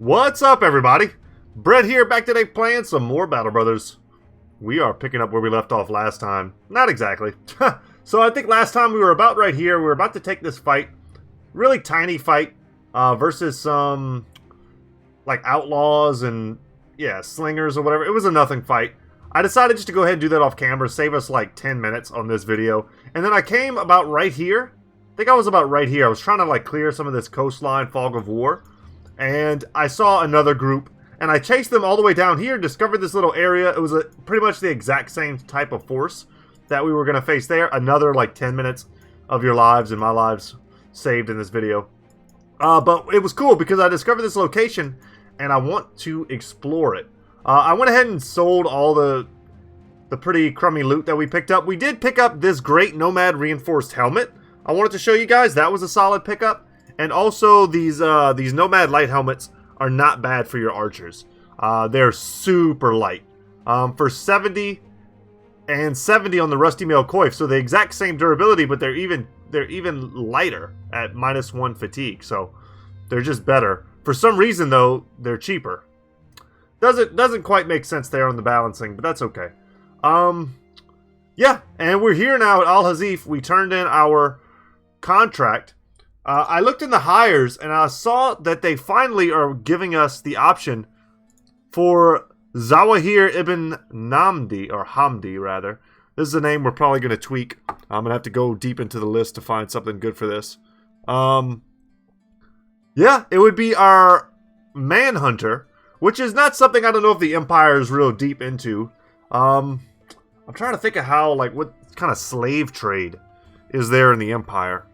What's up, everybody? Brett here, back today playing some more Battle Brothers. We are picking up where we left off last time. Not exactly. So I think last time we were about right here. We were about to take this fight. Really tiny fight versus some like outlaws and yeah, slingers or whatever. It was a nothing fight. I decided just to go ahead and do that off camera, save us like 10 minutes on this video. And then I came about right here. I think I was about right here. I was trying to like clear some of this coastline fog of war. And I saw another group, and I chased them all the way down here, discovered this little area. It was pretty much the exact same type of force that we were going to face there. Another, like, 10 minutes of your lives and my lives saved in this video. But it was cool because I discovered this location, and I want to explore it. I went ahead and sold all the pretty crummy loot that we picked up. We did pick up this great Nomad reinforced helmet. I wanted to show you guys. That was a solid pickup. And also, these Nomad light helmets are not bad for your archers. They're super light. For 70 and 70 on the Rusty Mail Coif, so the exact same durability, but they're even lighter at -1 fatigue. So they're just better. For some reason, though, they're cheaper. Doesn't quite make sense there on the balancing, but that's okay. Yeah, and we're here now at Al Hazif. We turned in our contract. I looked in the hires, and I saw that they finally are giving us the option for Zawahir ibn Namdi, or Hamdi, rather. This is a name we're probably going to tweak. I'm going to have to go deep into the list to find something good for this. Yeah, it would be our Manhunter, which is not something I don't know if the Empire is real deep into. I'm trying to think of how, like, what kind of slave trade is there in the Empire.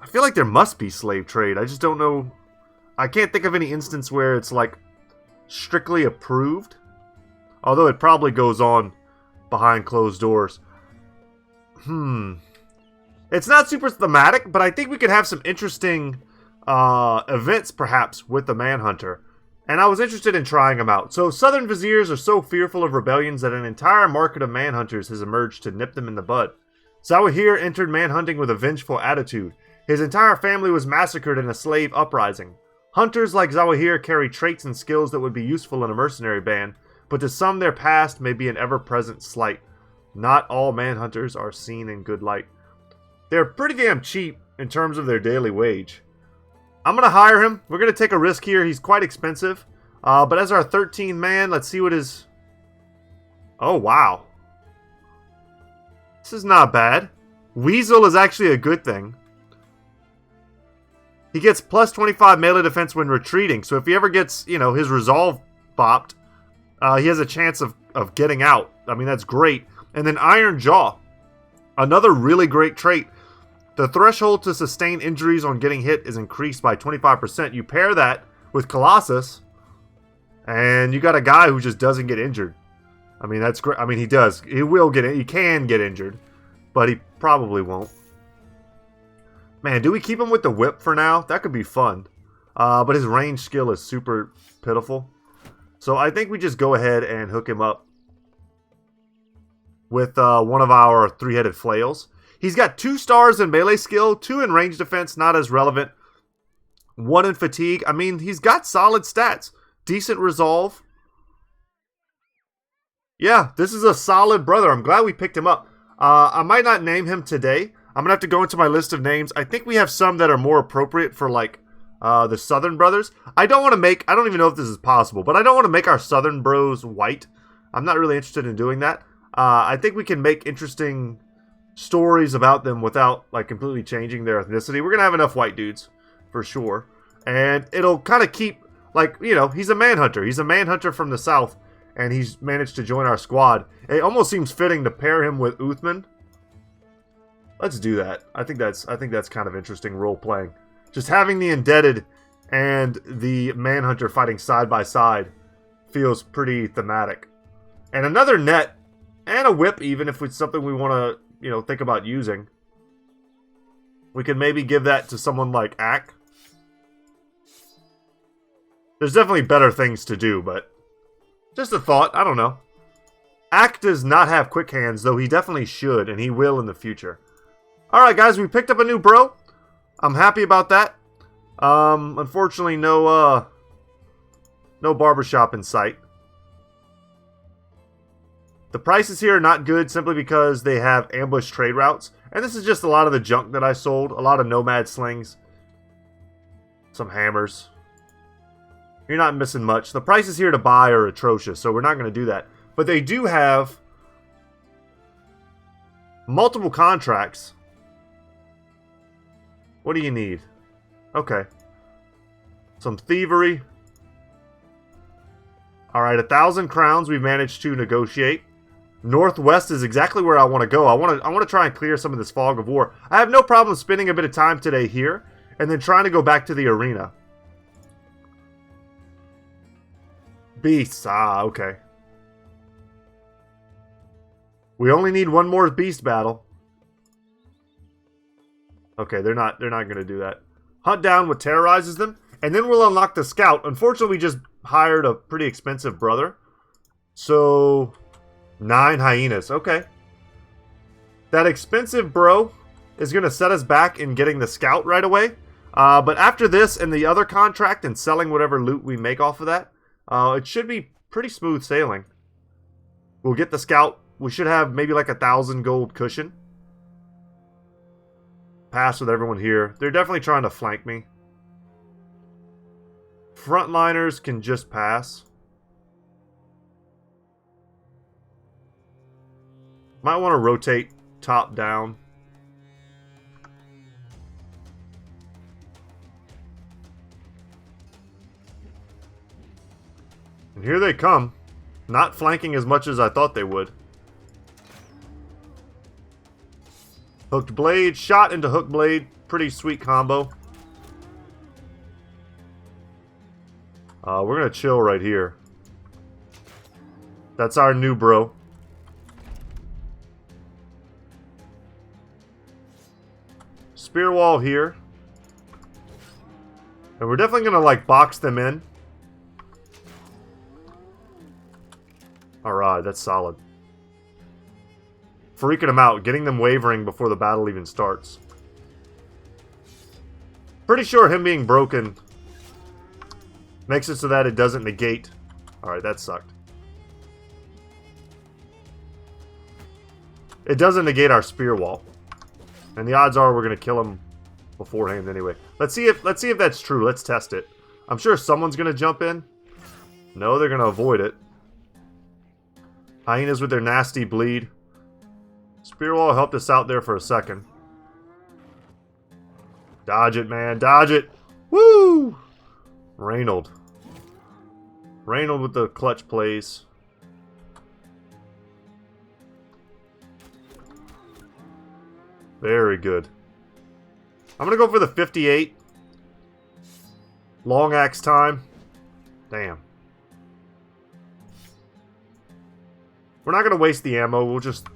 I feel like there must be slave trade. I just don't know. I can't think of any instance where it's like strictly approved. Although it probably goes on behind closed doors. It's not super thematic, but I think we could have some interesting events perhaps with the Manhunter. And I was interested in trying them out. So Southern Viziers are so fearful of rebellions that an entire market of Manhunters has emerged to nip them in the bud. Zawahir entered manhunting with a vengeful attitude. His entire family was massacred in a slave uprising. Hunters like Zawahir carry traits and skills that would be useful in a mercenary band, but to some their past may be an ever-present slight. Not all manhunters are seen in good light. They're pretty damn cheap in terms of their daily wage. I'm going to hire him. We're going to take a risk here. He's quite expensive. But as our 13th man, let's see what his... Oh, wow. This is not bad. Weasel is actually a good thing. He gets plus 25 melee defense when retreating. So if he ever gets, you know, his resolve bopped, he has a chance of getting out. I mean, that's great. And then Iron Jaw. Another really great trait. The threshold to sustain injuries on getting hit is increased by 25%. You pair that with Colossus, and you got a guy who just doesn't get injured. I mean, that's great. I mean, he does. He will get it. He can get injured, but he probably won't. Man, do we keep him with the whip for now? That could be fun. But his range skill is super pitiful. So I think we just go ahead and hook him up with one of our three-headed flails. He's got 2 stars in melee skill, 2 in range defense, not as relevant. 1 in fatigue. I mean, he's got solid stats. Decent resolve. Yeah, this is a solid brother. I'm glad we picked him up. I might not name him today. I'm going to have to go into my list of names. I think we have some that are more appropriate for, like, the Southern brothers. I don't even know if this is possible, but I don't want to make our Southern bros white. I'm not really interested in doing that. I think we can make interesting stories about them without, like, completely changing their ethnicity. We're going to have enough white dudes, for sure. And it'll kind of keep, like, you know, he's a manhunter. He's a manhunter from the South, and he's managed to join our squad. It almost seems fitting to pair him with Uthman. Let's do that. I think that's kind of interesting role playing. Just having the indebted and the manhunter fighting side by side feels pretty thematic. And another net and a whip, even if it's something we want to, you know, think about using. We could maybe give that to someone like Ak. There's definitely better things to do, but just a thought. I don't know. Ak does not have quick hands, though he definitely should, and he will in the future. Alright guys, we picked up a new bro. I'm happy about that. Unfortunately, no No barbershop in sight. The prices here are not good simply because they have ambush trade routes. And this is just a lot of the junk that I sold. A lot of nomad slings. Some hammers. You're not missing much. The prices here to buy are atrocious, so we're not going to do that. But they do have multiple contracts. What do you need? Okay. Some thievery. Alright, 1,000 crowns we've managed to negotiate. Northwest is exactly where I want to go. I want to try and clear some of this fog of war. I have no problem spending a bit of time today here and then trying to go back to the arena. Beasts. Ah, okay. We only need one more beast battle. Okay, they're not going to do that. Hunt down what terrorizes them, and then we'll unlock the scout. Unfortunately, we just hired a pretty expensive brother. So 9 hyenas. Okay. That expensive bro is going to set us back in getting the scout right away. But after this and the other contract and selling whatever loot we make off of that, it should be pretty smooth sailing. We'll get the scout. We should have maybe like 1,000 gold cushion. Pass with everyone here. They're definitely trying to flank me. Frontliners can just pass. Might want to rotate top down. And here they come. Not flanking as much as I thought they would. Hooked blade, shot into hook blade. Pretty sweet combo. We're going to chill right here. That's our new bro. Spear wall here. And we're definitely going to like box them in. Alright, that's solid. Freaking them out, getting them wavering before the battle even starts. Pretty sure him being broken makes it so that it doesn't negate. Alright, that sucked. It doesn't negate our spear wall. And the odds are we're going to kill him beforehand anyway. Let's see if that's true. Let's test it. I'm sure someone's going to jump in. No, they're going to avoid it. Hyenas with their nasty bleed. Spear wall helped us out there for a second. Dodge it, man. Dodge it. Woo! Reynold. Reynold with the clutch plays. Very good. I'm going to go for the 58. Long axe time. Damn. We're not going to waste the ammo. We'll just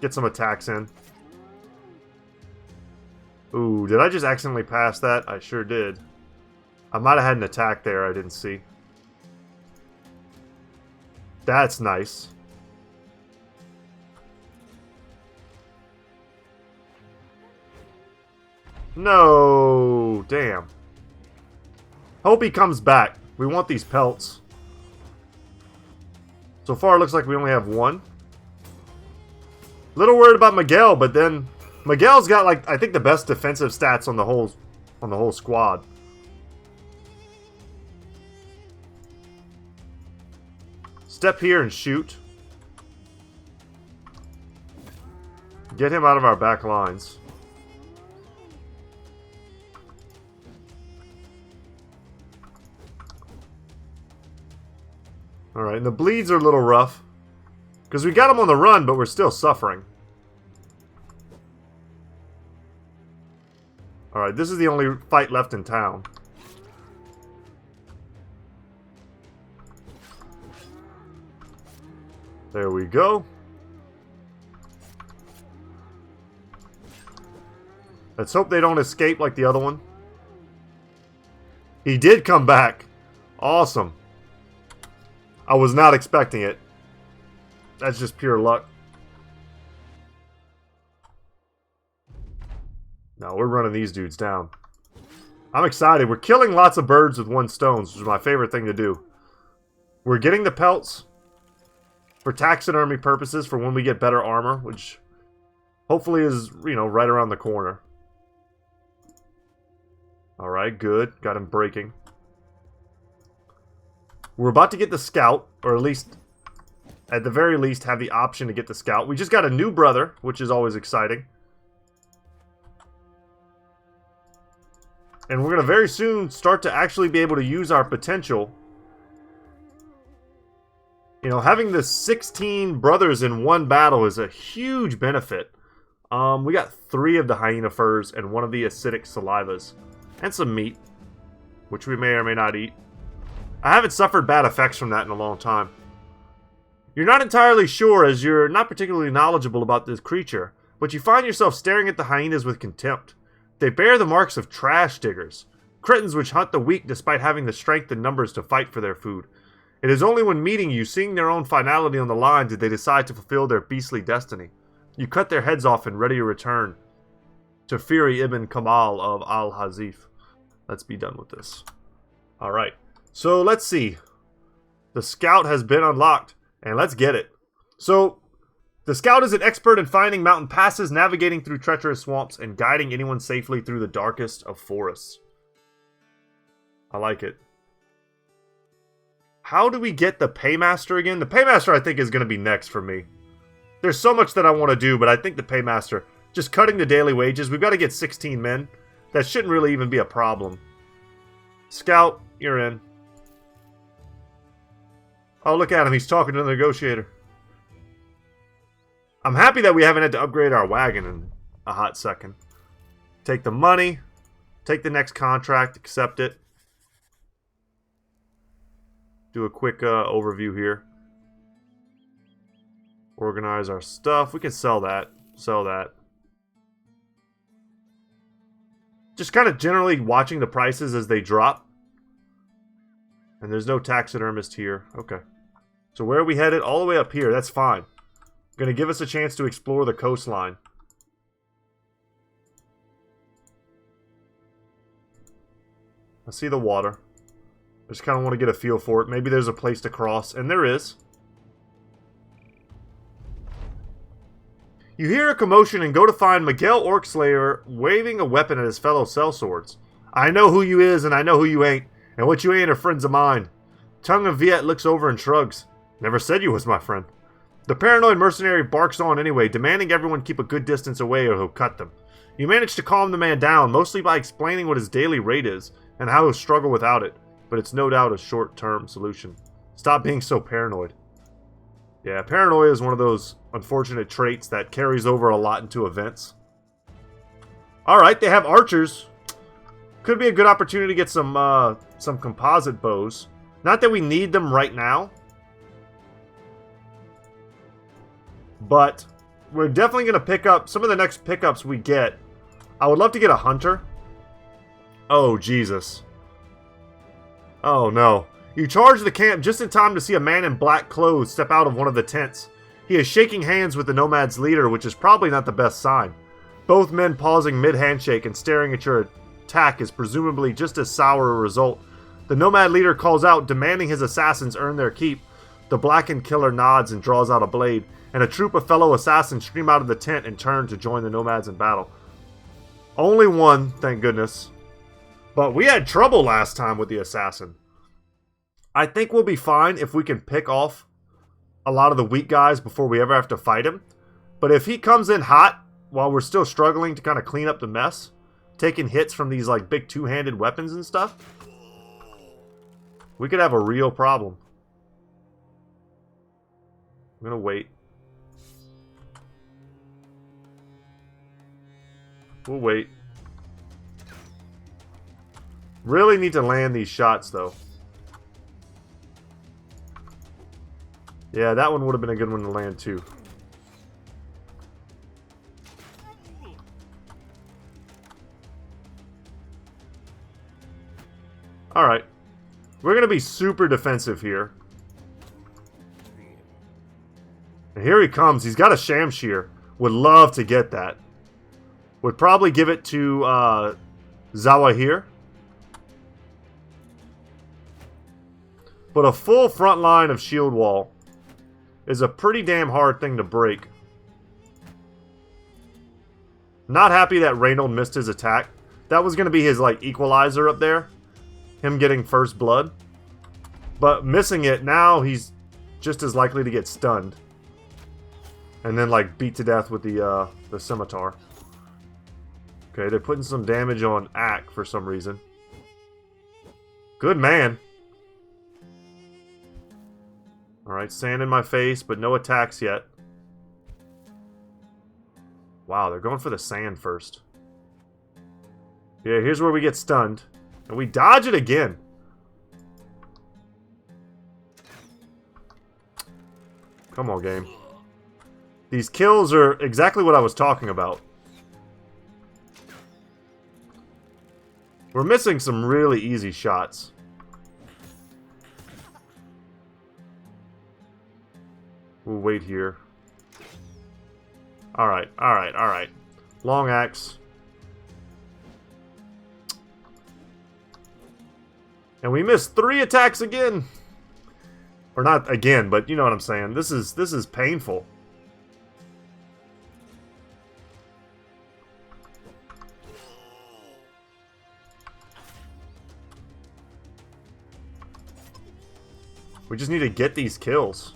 get some attacks in. Ooh, did I just accidentally pass that? I sure did. I might have had an attack there I didn't see. That's nice. No, damn. Hope he comes back. We want these pelts. So far, it looks like we only have one. Little worried about Miguel, but then Miguel's got like I think the best defensive stats on the whole squad. Step here and shoot. Get him out of our back lines. Alright, and the bleeds are a little rough. Because we got them on the run, but we're still suffering. Alright, this is the only fight left in town. There we go. Let's hope they don't escape like the other one. He did come back. Awesome. I was not expecting it. That's just pure luck. No, we're running these dudes down. I'm excited. We're killing lots of birds with 1 stone, which is my favorite thing to do. We're getting the pelts for taxidermy purposes for when we get better armor, which hopefully is, you know, right around the corner. Alright, good. Got him breaking. We're about to get the scout, or at least, at the very least, have the option to get the scout. We just got a new brother, which is always exciting. And we're going to very soon start to actually be able to use our potential. You know, having the 16 brothers in one battle is a huge benefit. We got 3 of the hyena furs and 1 of the acidic salivas. And some meat, which we may or may not eat. I haven't suffered bad effects from that in a long time. You're not entirely sure as you're not particularly knowledgeable about this creature, but you find yourself staring at the hyenas with contempt. They bear the marks of trash diggers, cretins which hunt the weak despite having the strength and numbers to fight for their food. It is only when meeting you, seeing their own finality on the line, did they decide to fulfill their beastly destiny. You cut their heads off and ready to return to Firi ibn Kamal of Al-Hazif. Let's be done with this. Alright, so let's see. The scout has been unlocked, and let's get it. So, the scout is an expert in finding mountain passes, navigating through treacherous swamps, and guiding anyone safely through the darkest of forests. I like it. How do we get the paymaster again? The paymaster I think is going to be next for me. There's so much that I want to do, but I think the paymaster, just cutting the daily wages, we've got to get 16 men. That shouldn't really even be a problem. Scout, you're in. Oh, look at him. He's talking to the negotiator. I'm happy that we haven't had to upgrade our wagon in a hot second. Take the money. Take the next contract. Accept it. Do a quick overview here. Organize our stuff. We can sell that. Sell that. Just kind of generally watching the prices as they drop. And there's no taxidermist here. Okay. So where are we headed? All the way up here. That's fine. Going to give us a chance to explore the coastline. I see the water. I just kind of want to get a feel for it. Maybe there's a place to cross. And there is. You hear a commotion and go to find Miguel Orcslayer waving a weapon at his fellow sellswords. I know who you is and I know who you ain't. And what you ain't are friends of mine. Tongue of Viet looks over and shrugs. Never said you was my friend. The paranoid mercenary barks on anyway, demanding everyone keep a good distance away or he'll cut them. You manage to calm the man down, mostly by explaining what his daily rate is, and how he'll struggle without it. But it's no doubt a short-term solution. Stop being so paranoid. Yeah, paranoia is one of those unfortunate traits that carries over a lot into events. Alright, they have archers. Could be a good opportunity to get some composite bows. Not that we need them right now. But we're definitely going to pick up some of the next pickups we get. I would love to get a hunter. Oh, Jesus. Oh, no. You charge the camp just in time to see a man in black clothes step out of one of the tents. He is shaking hands with the nomad's leader, which is probably not the best sign. Both men pausing mid-handshake and staring at your attack is presumably just as sour a result. The nomad leader calls out, demanding his assassins earn their keep. The blackened killer nods and draws out a blade, and a troop of fellow assassins stream out of the tent and turn to join the nomads in battle. Only one, thank goodness. But we had trouble last time with the assassin. I think we'll be fine if we can pick off a lot of the weak guys before we ever have to fight him. But if he comes in hot while we're still struggling to kind of clean up the mess, taking hits from these like big two-handed weapons and stuff, we could have a real problem. I'm gonna wait. We'll wait. Really need to land these shots though. Yeah, that one would have been a good one to land too. Alright. We're going to be super defensive here. And here he comes. He's got a Shamshir. Would love to get that. Would probably give it to Zawahir. But a full front line of shield wall is a pretty damn hard thing to break. Not happy that Reynold missed his attack. That was going to be his, like, equalizer up there. Him getting first blood. But missing it, now he's just as likely to get stunned. And then, like, beat to death with the scimitar. Okay, they're putting some damage on Ack for some reason. Good man. Alright, sand in my face, but no attacks yet. Wow, they're going for the sand first. Yeah, here's where we get stunned. And we dodge it again. Come on, game. These kills are exactly what I was talking about. We're missing some really easy shots. We'll wait here. Alright, alright, alright. Long axe. And we missed 3 attacks again. Or not again, but you know what I'm saying. This is painful. We just need to get these kills.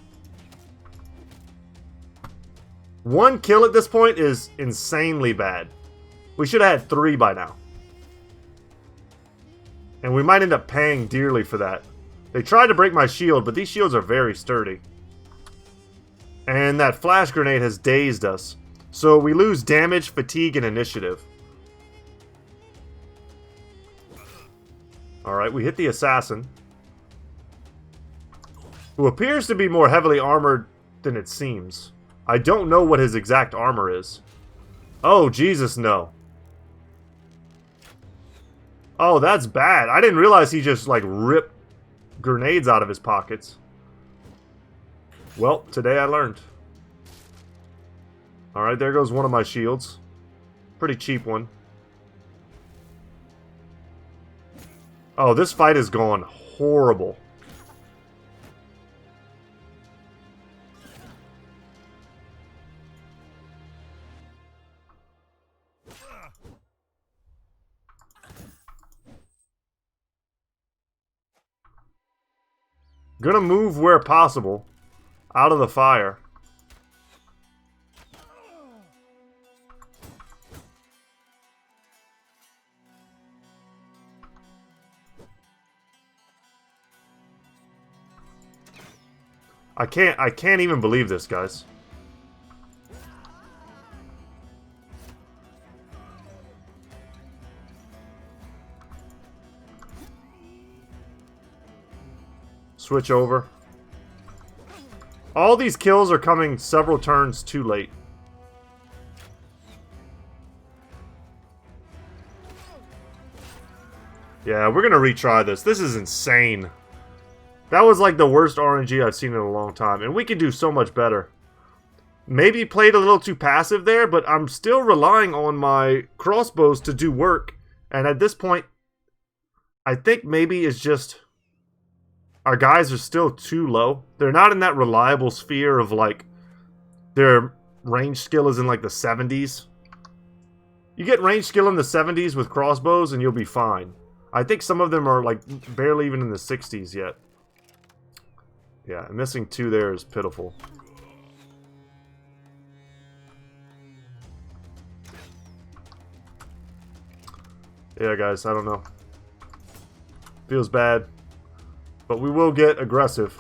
1 kill at this point is insanely bad. We should have had 3 by now. And we might end up paying dearly for that. They tried to break my shield, but these shields are very sturdy. And that flash grenade has dazed us. So we lose damage, fatigue, and initiative. Alright, we hit the assassin. Who appears to be more heavily armored than it seems. I don't know what his exact armor is. Oh, Jesus, no. Oh, that's bad. I didn't realize he just, like, ripped grenades out of his pockets. Well, today I learned. Alright, there goes one of my shields. Pretty cheap one. Oh, this fight is going horrible. Gonna move where possible. Out of the fire. I can't even believe this, guys. Switch over. All these kills are coming several turns too late. Yeah, we're gonna retry this. This is insane. That was like the worst RNG I've seen in a long time. And we can do so much better. Maybe played a little too passive there, but I'm still relying on my crossbows to do work. And at this point, I think maybe it's just... our guys are still too low. They're not in that reliable sphere of, like, their range skill is in, like, the 70s. You get range skill in the 70s with crossbows and you'll be fine. I think some of them are, like, barely even in the 60s yet. Yeah, missing 2 there is pitiful. Yeah, guys, I don't know. Feels bad. But we will get aggressive.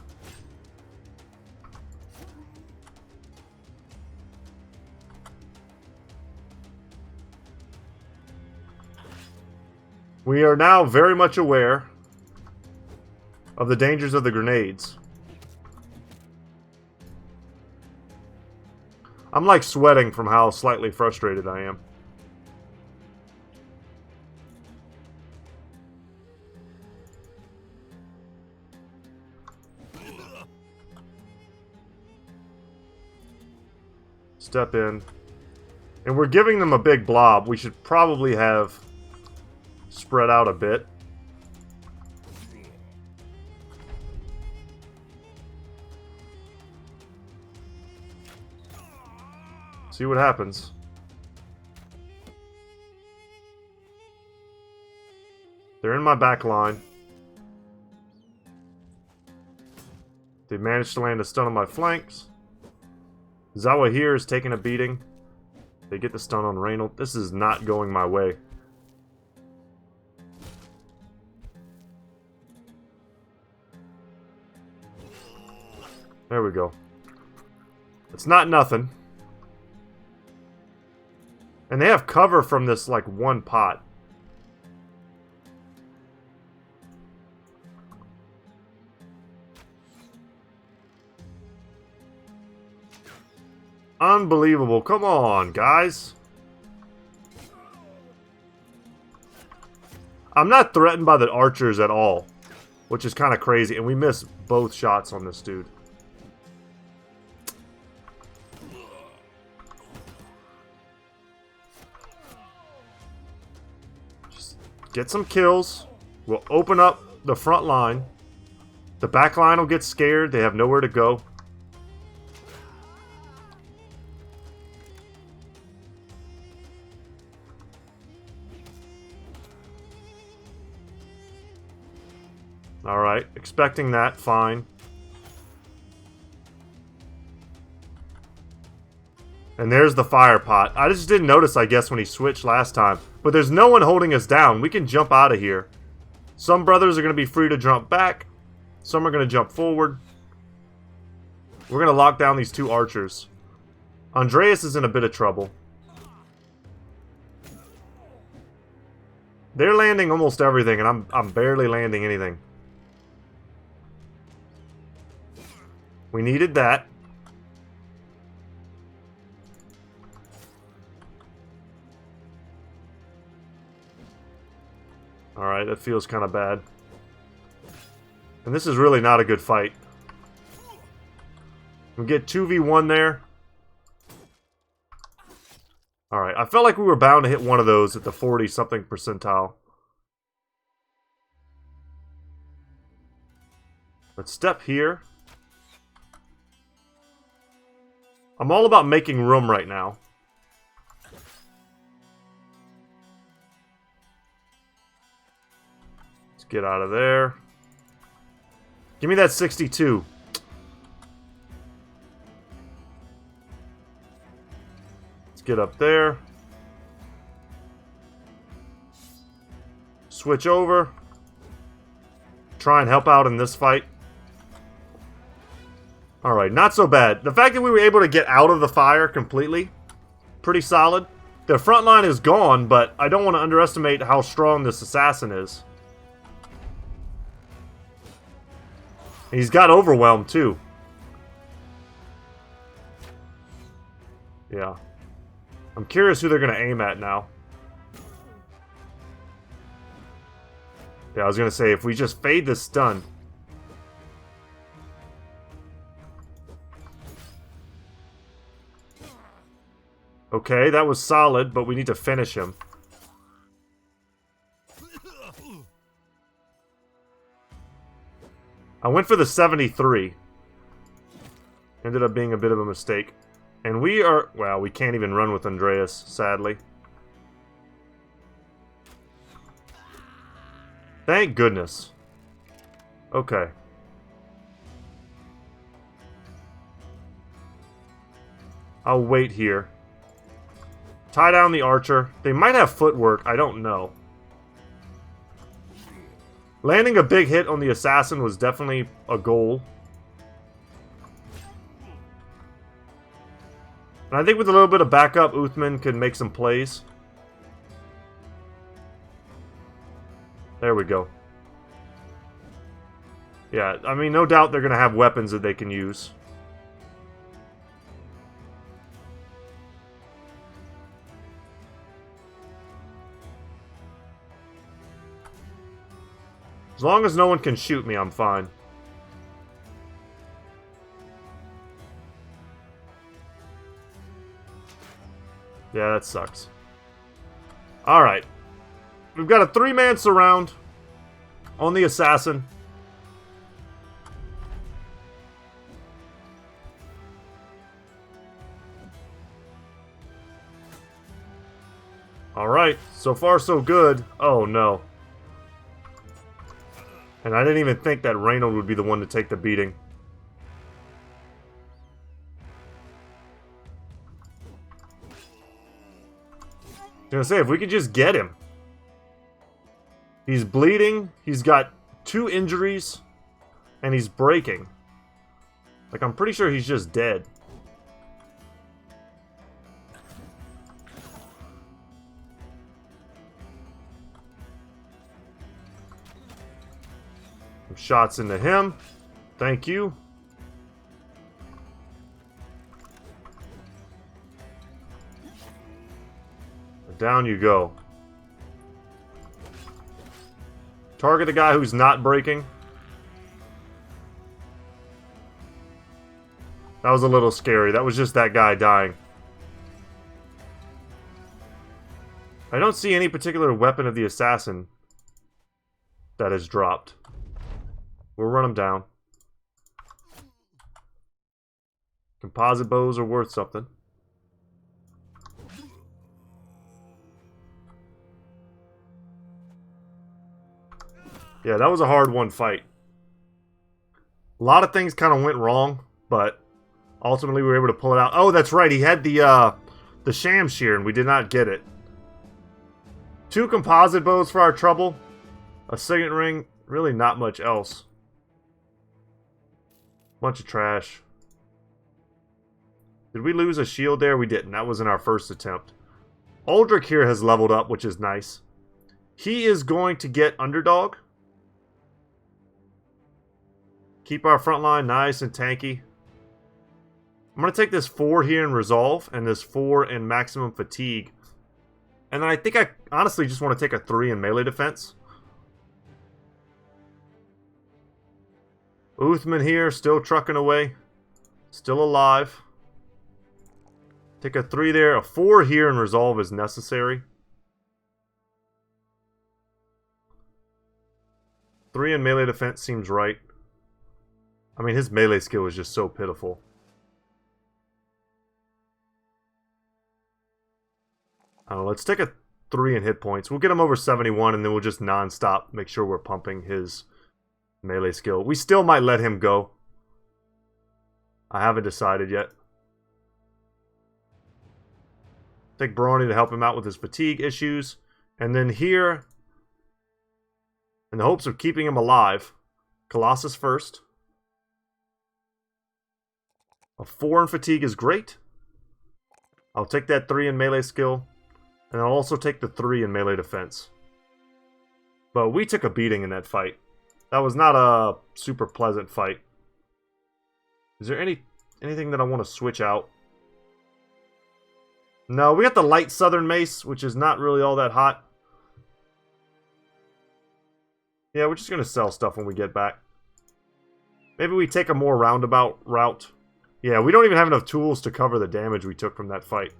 We are now very much aware of the dangers of the grenades. I'm like sweating from how slightly frustrated I am. Step in. And we're giving them a big blob. We should probably have spread out a bit. See what happens. They're in my back line. They managed to land a stun on my flanks. Zawa here is taking a beating. They get the stun on Reynold. This is not going my way. There we go. It's not nothing. And they have cover from this, like, one pot. Unbelievable. Come on, guys. I'm not threatened by the archers at all, which is kind of crazy. And we missed both shots on this dude. Just get some kills. We'll open up the front line. The back line will get scared. They have nowhere to go. Alright, expecting that, fine. And there's the fire pot. I just didn't notice, I guess, when he switched last time. But there's no one holding us down. We can jump out of here. Some brothers are going to be free to jump back. Some are going to jump forward. We're going to lock down these two archers. Andreas is in a bit of trouble. They're landing almost everything, and I'm barely landing anything. We needed that. Alright, that feels kind of bad. And this is really not a good fight. We get 2v1 there. Alright, I felt like we were bound to hit one of those at the 40-something percentile. Let's step here. I'm all about making room right now. Let's get out of there. Give me that 62. Let's get up there. Switch over. Try and help out in this fight. Alright, not so bad. The fact that we were able to get out of the fire completely, pretty solid. Their front line is gone, but I don't want to underestimate how strong this assassin is. He's got overwhelmed, too. Yeah. I'm curious who they're going to aim at now. Yeah, I was going to say, if we just fade this stun... Okay, that was solid, but we need to finish him. I went for the 73. Ended up being a bit of a mistake. And we are... Well, we can't even run with Andreas, sadly. Thank goodness. Okay. I'll wait here. Tie down the archer. They might have footwork. I don't know. Landing a big hit on the assassin was definitely a goal. And I think with a little bit of backup, Uthman could make some plays. There we go. Yeah, I mean, no doubt they're going to have weapons that they can use. As long as no one can shoot me, I'm fine. Yeah, that sucks. Alright. We've got a 3-man surround on the assassin. So far, so good. Oh, no. And I didn't even think that Reynold would be the one to take the beating. I was gonna say, if we could just get him. He's bleeding, he's got 2 injuries, and he's breaking. Like, I'm pretty sure he's just dead. Some shots into him. Thank you. Down you go. Target a guy who's not breaking. That was a little scary. That was just that guy dying. I don't see any particular weapon of the assassin that is dropped. We'll run him down. Composite bows are worth something. Yeah, that was a hard-won fight. A lot of things kind of went wrong, but ultimately we were able to pull it out. Oh, that's right. He had the sham shear, and we did not get it. 2 composite bows for our trouble. A signet ring. Really not much else. Bunch of trash. Did we lose a shield there? We didn't. That was in our first attempt. Aldrich here has leveled up, which is nice. He is going to get underdog. Keep our front line nice and tanky. I'm going to take this 4 here in resolve and this 4 in maximum fatigue. And I think I honestly just want to take a 3 in melee defense. Uthman here, still trucking away. Still alive. Take a 3 there. A 4 here in resolve is necessary. 3 in melee defense seems right. I mean, his melee skill is just so pitiful. Let's take a 3 in hit points. We'll get him over 71, and then we'll just non-stop make sure we're pumping his melee skill. We still might let him go. I haven't decided yet. Take Brawny to help him out with his fatigue issues. And then here, in the hopes of keeping him alive, Colossus first. A 4 in fatigue is great. I'll take that 3 in melee skill. And I'll also take the 3 in melee defense. But we took a beating in that fight. That was not a super pleasant fight. Is there anything that I want to switch out? No, we got the light southern mace, which is not really all that hot. Yeah, we're just going to sell stuff when we get back. Maybe we take a more roundabout route. Yeah, we don't even have enough tools to cover the damage we took from that fight.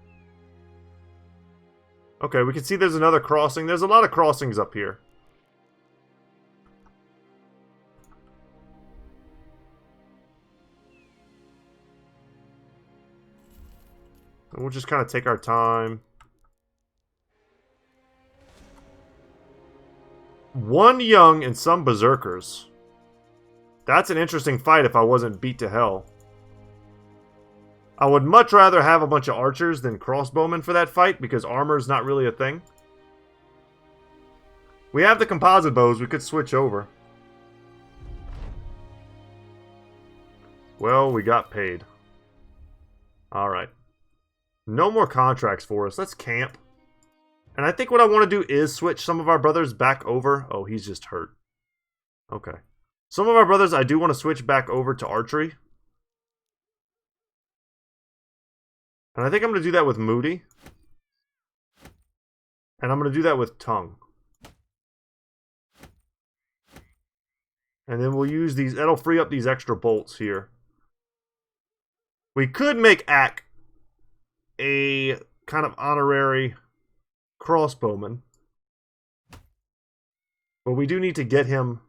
Okay, we can see there's another crossing. There's a lot of crossings up here. We'll just kind of take our time. 1 young and some berserkers. That's an interesting fight if I wasn't beat to hell. I would much rather have a bunch of archers than crossbowmen for that fight, because armor is not really a thing. We have the composite bows, we could switch over. Well, we got paid. Alright. No more contracts for us. Let's camp. And I think what I want to do is switch some of our brothers back over. Oh, he's just hurt. Okay. Some of our brothers I do want to switch back over to archery. And I think I'm going to do that with Moody. And I'm going to do that with Tongue. And then we'll use these. That'll free up these extra bolts here. We could make Ack a kind of honorary crossbowman. But we do need to get him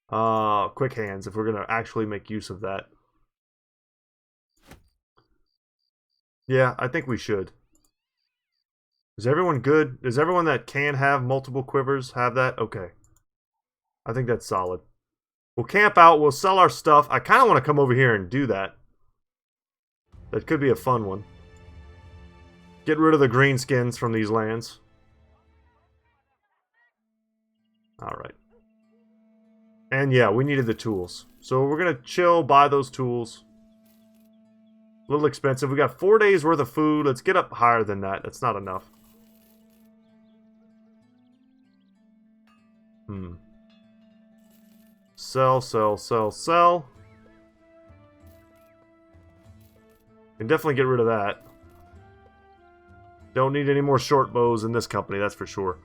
quick hands if we're going to actually make use of that. Yeah, I think we should. Is everyone good? Does everyone that can have multiple quivers have that? Okay. I think that's solid. We'll camp out. We'll sell our stuff. I kind of want to come over here and do that. That could be a fun one. Get rid of the greenskins from these lands. Alright. And yeah, we needed the tools. So we're going to chill, buy those tools. A little expensive. We got 4 days worth of food. Let's get up higher than that. That's not enough. Sell, sell, sell, sell. Can definitely get rid of that. Don't need any more short bows in this company, that's for sure.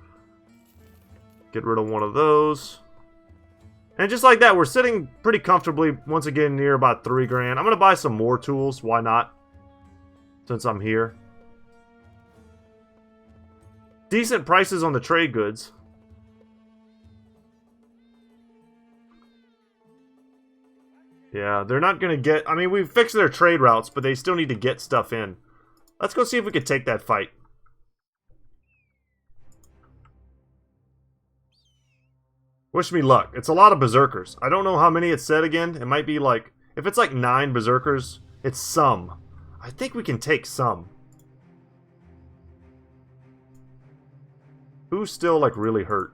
Get rid of one of those. And just like that, we're sitting pretty comfortably, once again, near about 3 grand. I'm going to buy some more tools. Why not? Since I'm here. Decent prices on the trade goods. Yeah, they're not going to get... I mean, we've fixed their trade routes, but they still need to get stuff in. Let's go see if we can take that fight. Wish me luck. It's a lot of berserkers. I don't know how many it said again. It might be like... If it's like 9 berserkers, it's some. I think we can take some. Who's still like really hurt?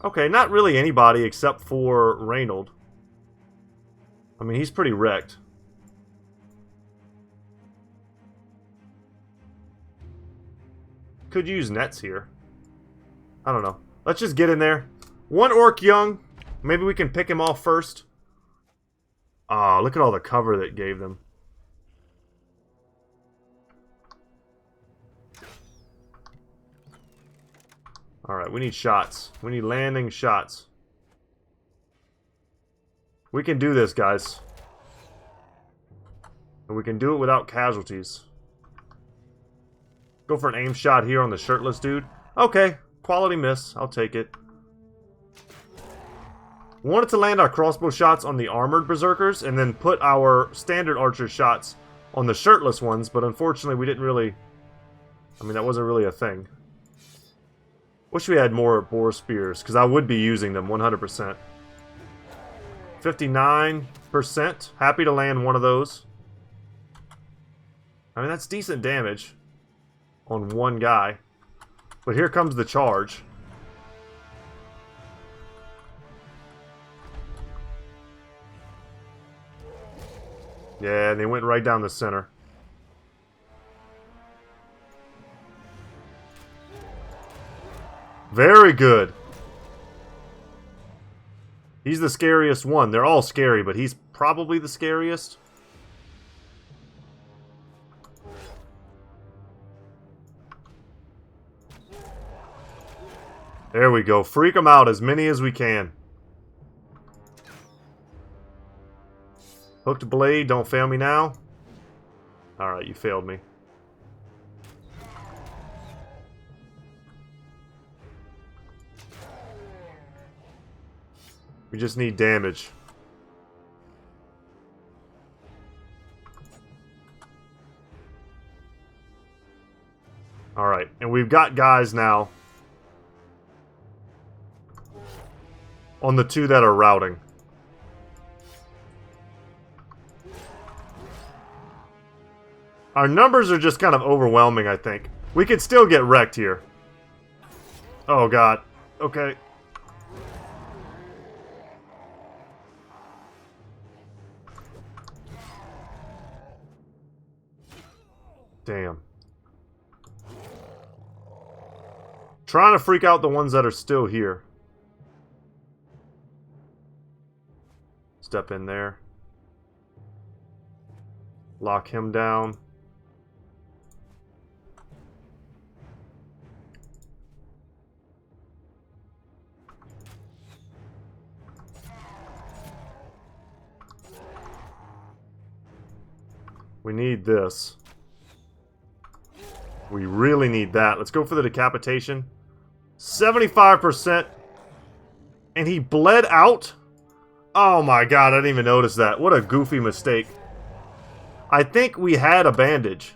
Okay, not really anybody except for Reynold. I mean, he's pretty wrecked. Could use nets here. I don't know. Let's just get in there. One orc young. Maybe we can pick him off first. Ah, look at all the cover that gave them. Alright, we need shots. We need landing shots. We can do this, guys. And we can do it without casualties. Go for an aim shot here on the shirtless dude. Okay, quality miss. I'll take it. We wanted to land our crossbow shots on the armored berserkers and then put our standard archer shots on the shirtless ones, but unfortunately we didn't really... I mean, that wasn't really a thing. Wish we had more boar spears, because I would be using them 100%. 59%. Happy to land one of those. I mean, that's decent damage on one guy. But here comes the charge. Yeah, and they went right down the center. Very good. He's the scariest one. They're all scary, but he's probably the scariest. There we go. Freak them out, as many as we can. Hooked blade, don't fail me now. Alright, you failed me. We just need damage. Alright, and we've got guys now on the 2 that are routing. Our numbers are just kind of overwhelming, I think. We could still get wrecked here. Oh, God. Okay. Damn. Trying to freak out the ones that are still here. Step in there. Lock him down. We need this. We really need that. Let's go for the decapitation. 75%. And he bled out? Oh my god, I didn't even notice that. What a goofy mistake. I think we had a bandage.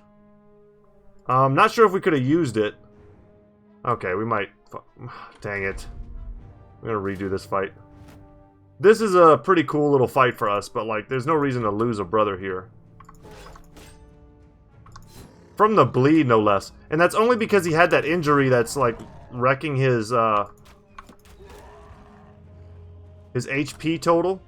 I'm not sure if we could have used it. Okay, we might... Dang it. I'm gonna redo this fight. This is a pretty cool little fight for us, but, like, there's no reason to lose a brother here. From the bleed, no less. And that's only because he had that injury that's, like, wrecking his HP total.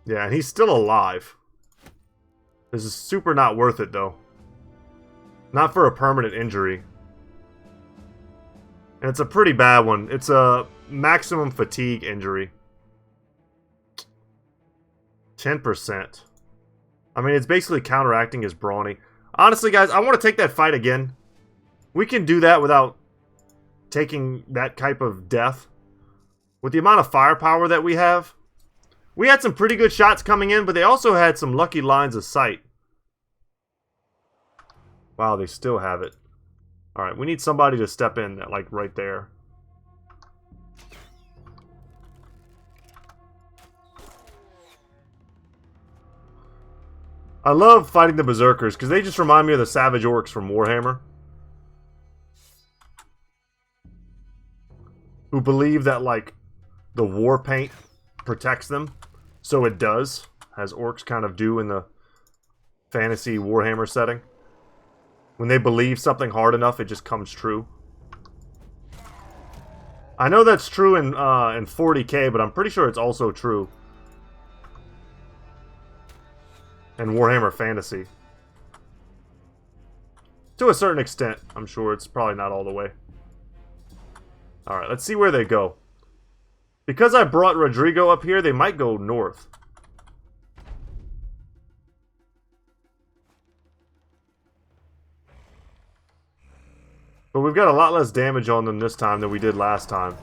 Yeah, and he's still alive. This is super not worth it, though. Not for a permanent injury. And it's a pretty bad one. It's a maximum fatigue injury. 10%. I mean, it's basically counteracting his brawny. Honestly, guys, I want to take that fight again. We can do that without taking that type of death. With the amount of firepower that we have. We had some pretty good shots coming in, but they also had some lucky lines of sight. Wow, they still have it. Alright, we need somebody to step in, like, right there. I love fighting the berserkers, because they just remind me of the savage orcs from Warhammer. Who believe that, like, the war paint protects them. So it does, as orcs kind of do in the fantasy Warhammer setting. When they believe something hard enough, it just comes true. I know that's true in 40k, but I'm pretty sure it's also true in Warhammer Fantasy. To a certain extent, I'm sure. It's probably not all the way. Alright, let's see where they go. Because I brought Rodrigo up here, they might go north. But we've got a lot less damage on them this time than we did last time.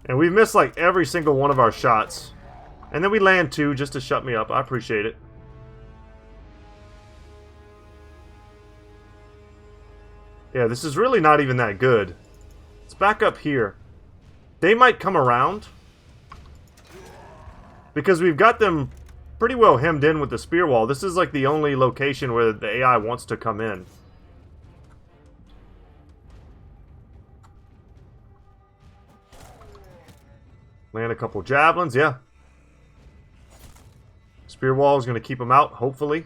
And we've missed like every single one of our shots. And then we land 2 just to shut me up. I appreciate it. Yeah, this is really not even that good. Let's back up here. They might come around. Because we've got them pretty well hemmed in with the spear wall. This is like the only location where the AI wants to come in. Land a couple javelins, yeah. Spear wall is going to keep them out, hopefully.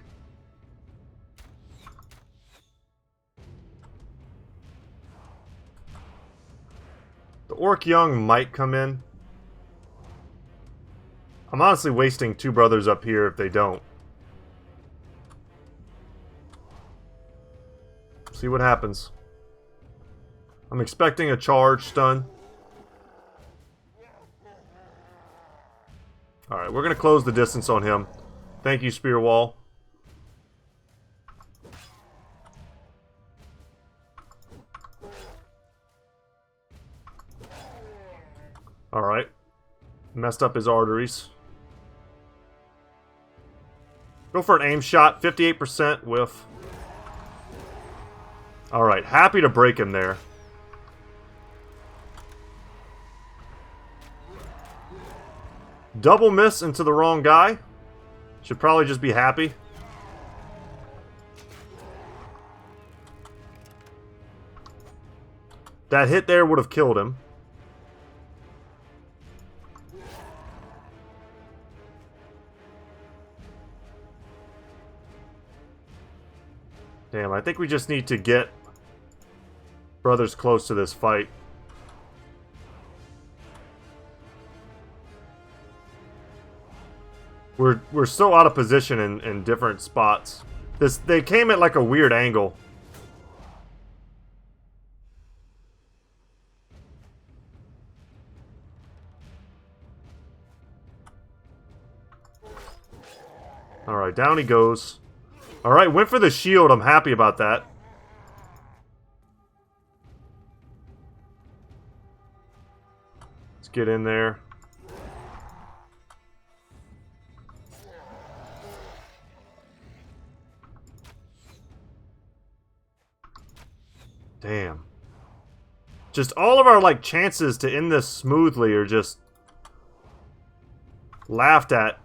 The Orc Young might come in. I'm honestly wasting 2 brothers up here if they don't. See what happens. I'm expecting a charge stun. Alright, we're going to close the distance on him. Thank you, Spear Wall. Alright. Messed up his arteries. Go for an aim shot. 58% whiff. Alright, happy to break him there. Double miss into the wrong guy. Should probably just be happy. That hit there would have killed him. Damn, I think we just need to get brothers close to this fight. We're so out of position in different spots. They came at like a weird angle. Alright, down he goes. Alright, went for the shield. I'm happy about that. Let's get in there. Just all of our, like, chances to end this smoothly are just laughed at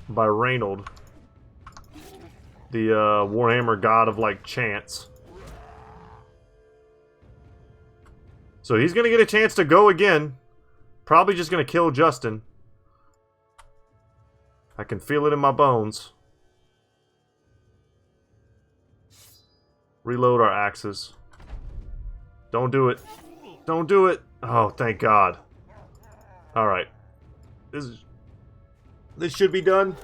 by Reynold. The, Warhammer god of, like, chance. So he's gonna get a chance to go again. Probably just gonna kill Justin. I can feel it in my bones. Reload our axes. Don't do it. Don't do it. Oh, thank God. Alright. This should be done.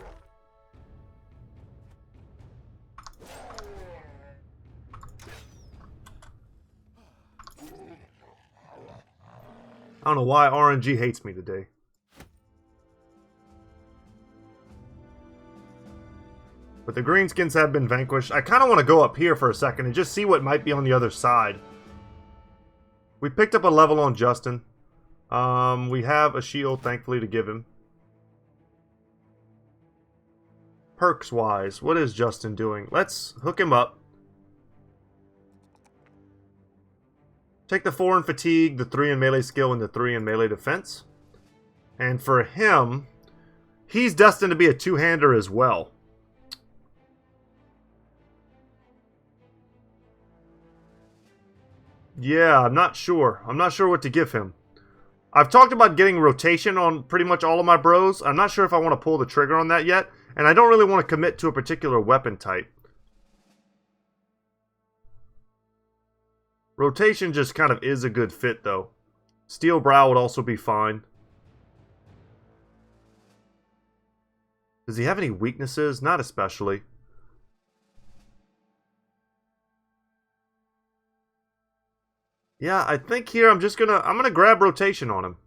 I don't know why RNG hates me today. But the greenskins have been vanquished. I kind of want to go up here for a second and just see what might be on the other side. We picked up a level on Justin. We have a shield, thankfully, to give him. Perks-wise, what is Justin doing? Let's hook him up. Take the 4 in fatigue, the 3 in melee skill, and the 3 in melee defense. And for him, he's destined to be a two-hander as well. Yeah, I'm not sure. I'm not sure what to give him. I've talked about getting rotation on pretty much all of my bros. I'm not sure if I want to pull the trigger on that yet. And I don't really want to commit to a particular weapon type. Rotation just kind of is a good fit, though. Steel Brow would also be fine. Does he have any weaknesses? Not especially. Yeah, I think here I'm gonna grab rotation on him.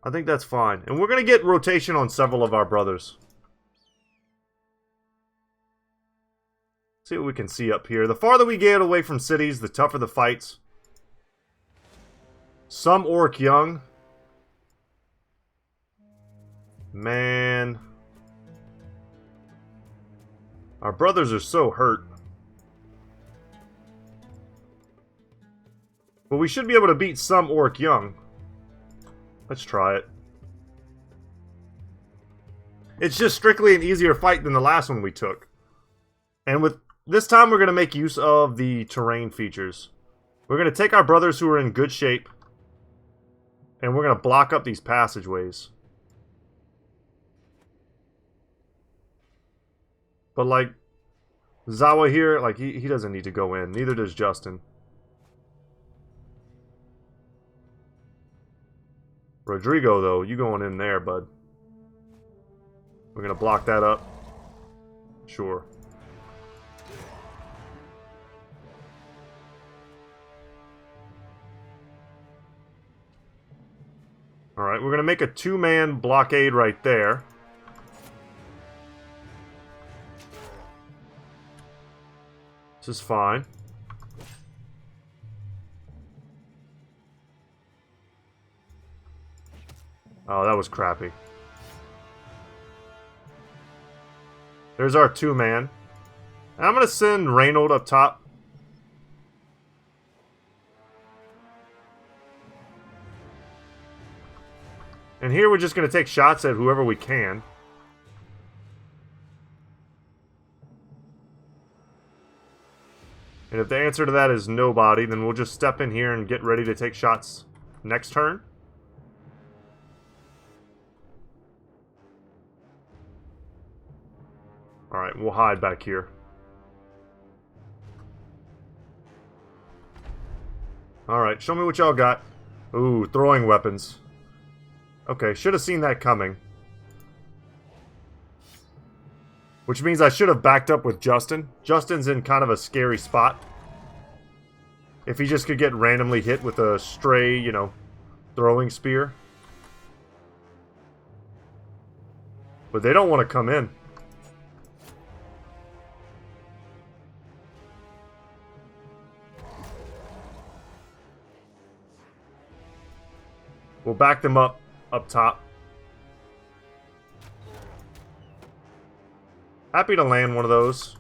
I think that's fine. And we're gonna get rotation on several of our brothers. See what we can see up here. The farther we get away from cities, the tougher the fights. Some orc young. Man. Our brothers are so hurt. But we should be able to beat some orc young. Let's try it. It's just strictly an easier fight than the last one we took. And with this time we're going to make use of the terrain features. We're going to take our brothers who are in good shape. And we're going to block up these passageways. But like, Zawa here, like he doesn't need to go in. Neither does Justin. Rodrigo, though, you going in there, bud. We're going to block that up. Sure. Alright, we're going to make a two-man blockade right there. This is fine. Oh, that was crappy. There's our two-man. And I'm going to send Reynold up top. And here we're just going to take shots at whoever we can. And if the answer to that is nobody, then we'll just step in here and get ready to take shots next turn. Alright, we'll hide back here. Alright, show me what y'all got. Ooh, throwing weapons. Okay, should have seen that coming. Which means I should have backed up with Justin. Justin's in kind of a scary spot. If he just could get randomly hit with a stray, you know, throwing spear. But they don't want to come in. We'll back them up top. Happy to land one of those.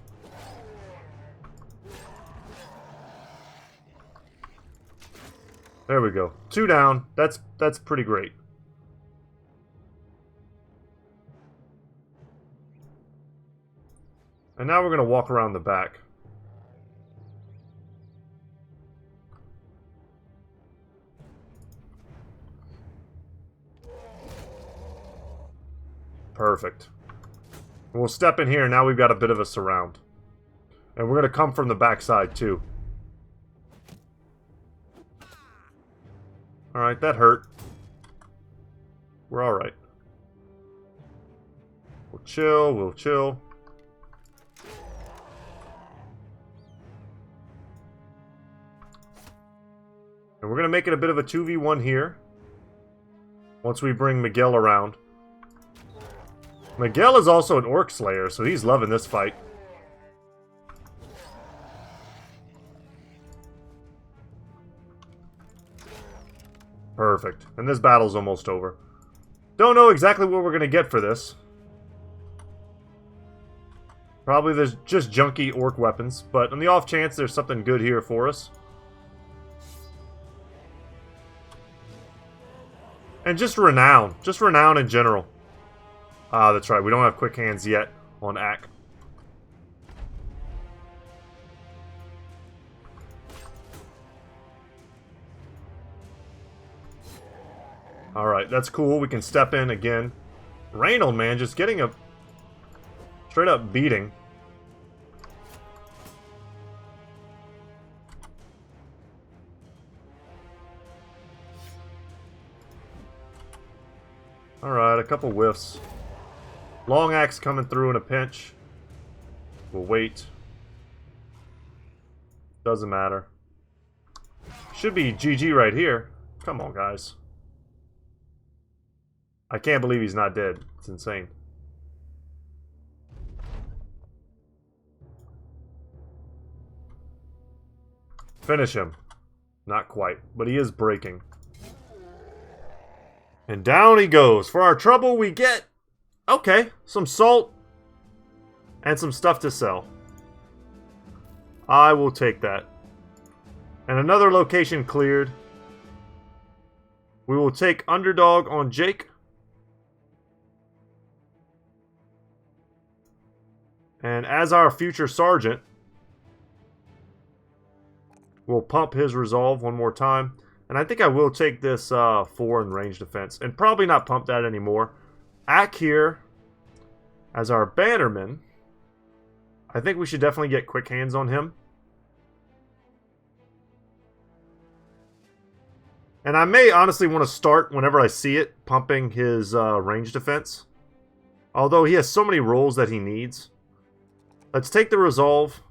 There we go. 2 down. That's pretty great. And now we're going to walk around the back. Perfect. We'll step in here, and now we've got a bit of a surround. And we're going to come from the backside, too. Alright, that hurt. We're alright. We'll chill, we'll chill. And we're going to make it a bit of a 2v1 here. Once we bring Miguel around. Miguel is also an orc slayer, so he's loving this fight. Perfect. And this battle's almost over. Don't know exactly what we're going to get for this. Probably there's just junky orc weapons, but on the off chance there's something good here for us. And just renown. Just renown in general. Ah, that's right. We don't have quick hands yet on Ak. Alright, that's cool. We can step in again. Reynold, man, just getting a straight up beating. Alright, a couple whiffs. Long axe coming through in a pinch. We'll wait. Doesn't matter. Should be GG right here. Come on, guys. I can't believe he's not dead. It's insane. Finish him. Not quite, but he is breaking. And down he goes. For our trouble we get... Okay, some salt. And some stuff to sell. I will take that. And another location cleared. We will take Underdog on Jake. And as our future sergeant, we'll pump his resolve one more time. And I think I will take this 4 in range defense. And probably not pump that anymore. Ak here, as our bannerman. I think we should definitely get quick hands on him. And I may honestly want to start, whenever I see it, pumping his range defense. Although he has so many rolls that he needs. Let's take the resolve.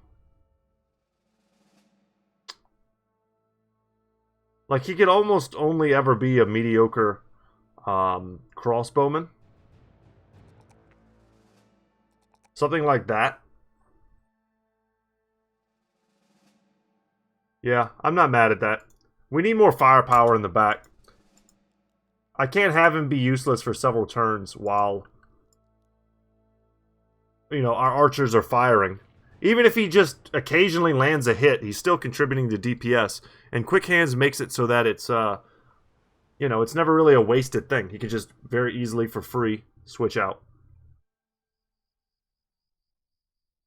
Like, he could almost only ever be a mediocre crossbowman. Something like that. Yeah, I'm not mad at that. We need more firepower in the back. I can't have him be useless for several turns while, you know, our archers are firing. Even if he just occasionally lands a hit, he's still contributing to DPS. And Quick Hands makes it so that it's, you know, it's never really a wasted thing. He can just very easily, for free, switch out.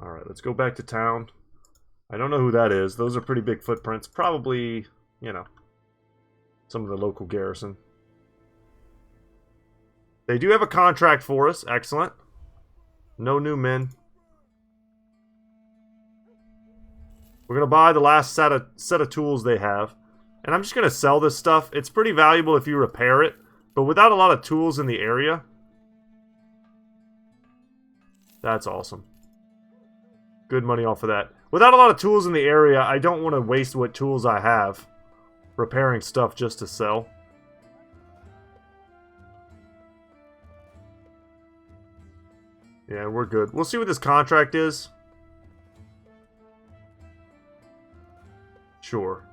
Alright, let's go back to town. I don't know who that is. Those are pretty big footprints. Probably, you know, some of the local garrison. They do have a contract for us. Excellent. No new men. We're going to buy the last set of tools they have. And I'm just going to sell this stuff. It's pretty valuable if you repair it. But without a lot of tools in the area... That's awesome. Good money off of that. Without a lot of tools in the area, I don't want to waste what tools I have repairing stuff just to sell. Yeah, we're good. We'll see what this contract is. Sure.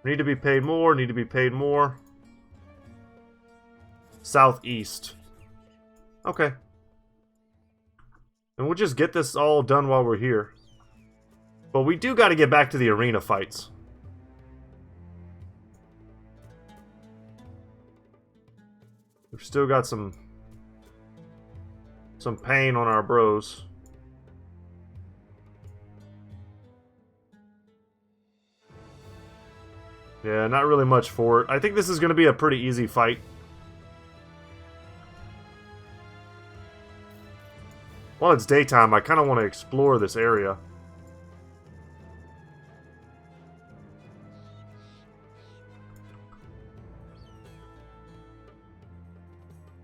Need to be paid more, need to be paid more. Southeast. Okay. And we'll just get this all done while we're here. But we do got to get back to the arena fights. We've still got some pain on our bros. Yeah, not really much for it. I think this is going to be a pretty easy fight. While it's daytime, I kind of want to explore this area.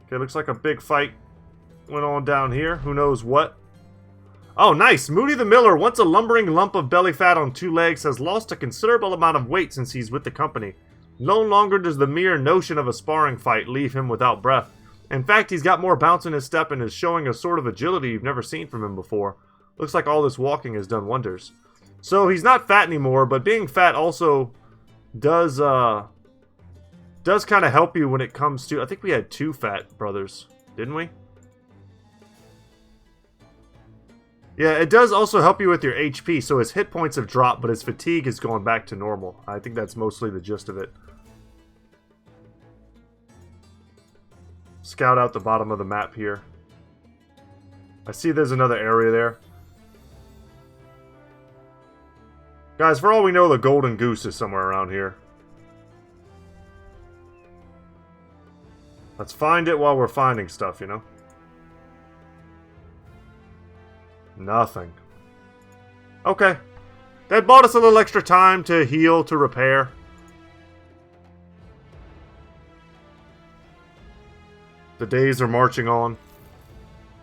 Okay, looks like a big fight went on down here. Who knows what? Oh, nice! Moody the Miller, once a lumbering lump of belly fat on 2 legs, has lost a considerable amount of weight since he's with the company. No longer does the mere notion of a sparring fight leave him without breath. In fact, he's got more bounce in his step and is showing a sort of agility you've never seen from him before. Looks like all this walking has done wonders. So he's not fat anymore, but being fat also does kind of help you when it comes to... I think we had 2 fat brothers, didn't we? Yeah, it does also help you with your HP, so his hit points have dropped, but his fatigue has gone back to normal. I think that's mostly the gist of it. Scout out the bottom of the map here. I see there's another area there. Guys, for all we know, the golden goose is somewhere around here. Let's find it while we're finding stuff, you know? Nothing. Okay. That bought us a little extra time to heal, to repair. The days are marching on.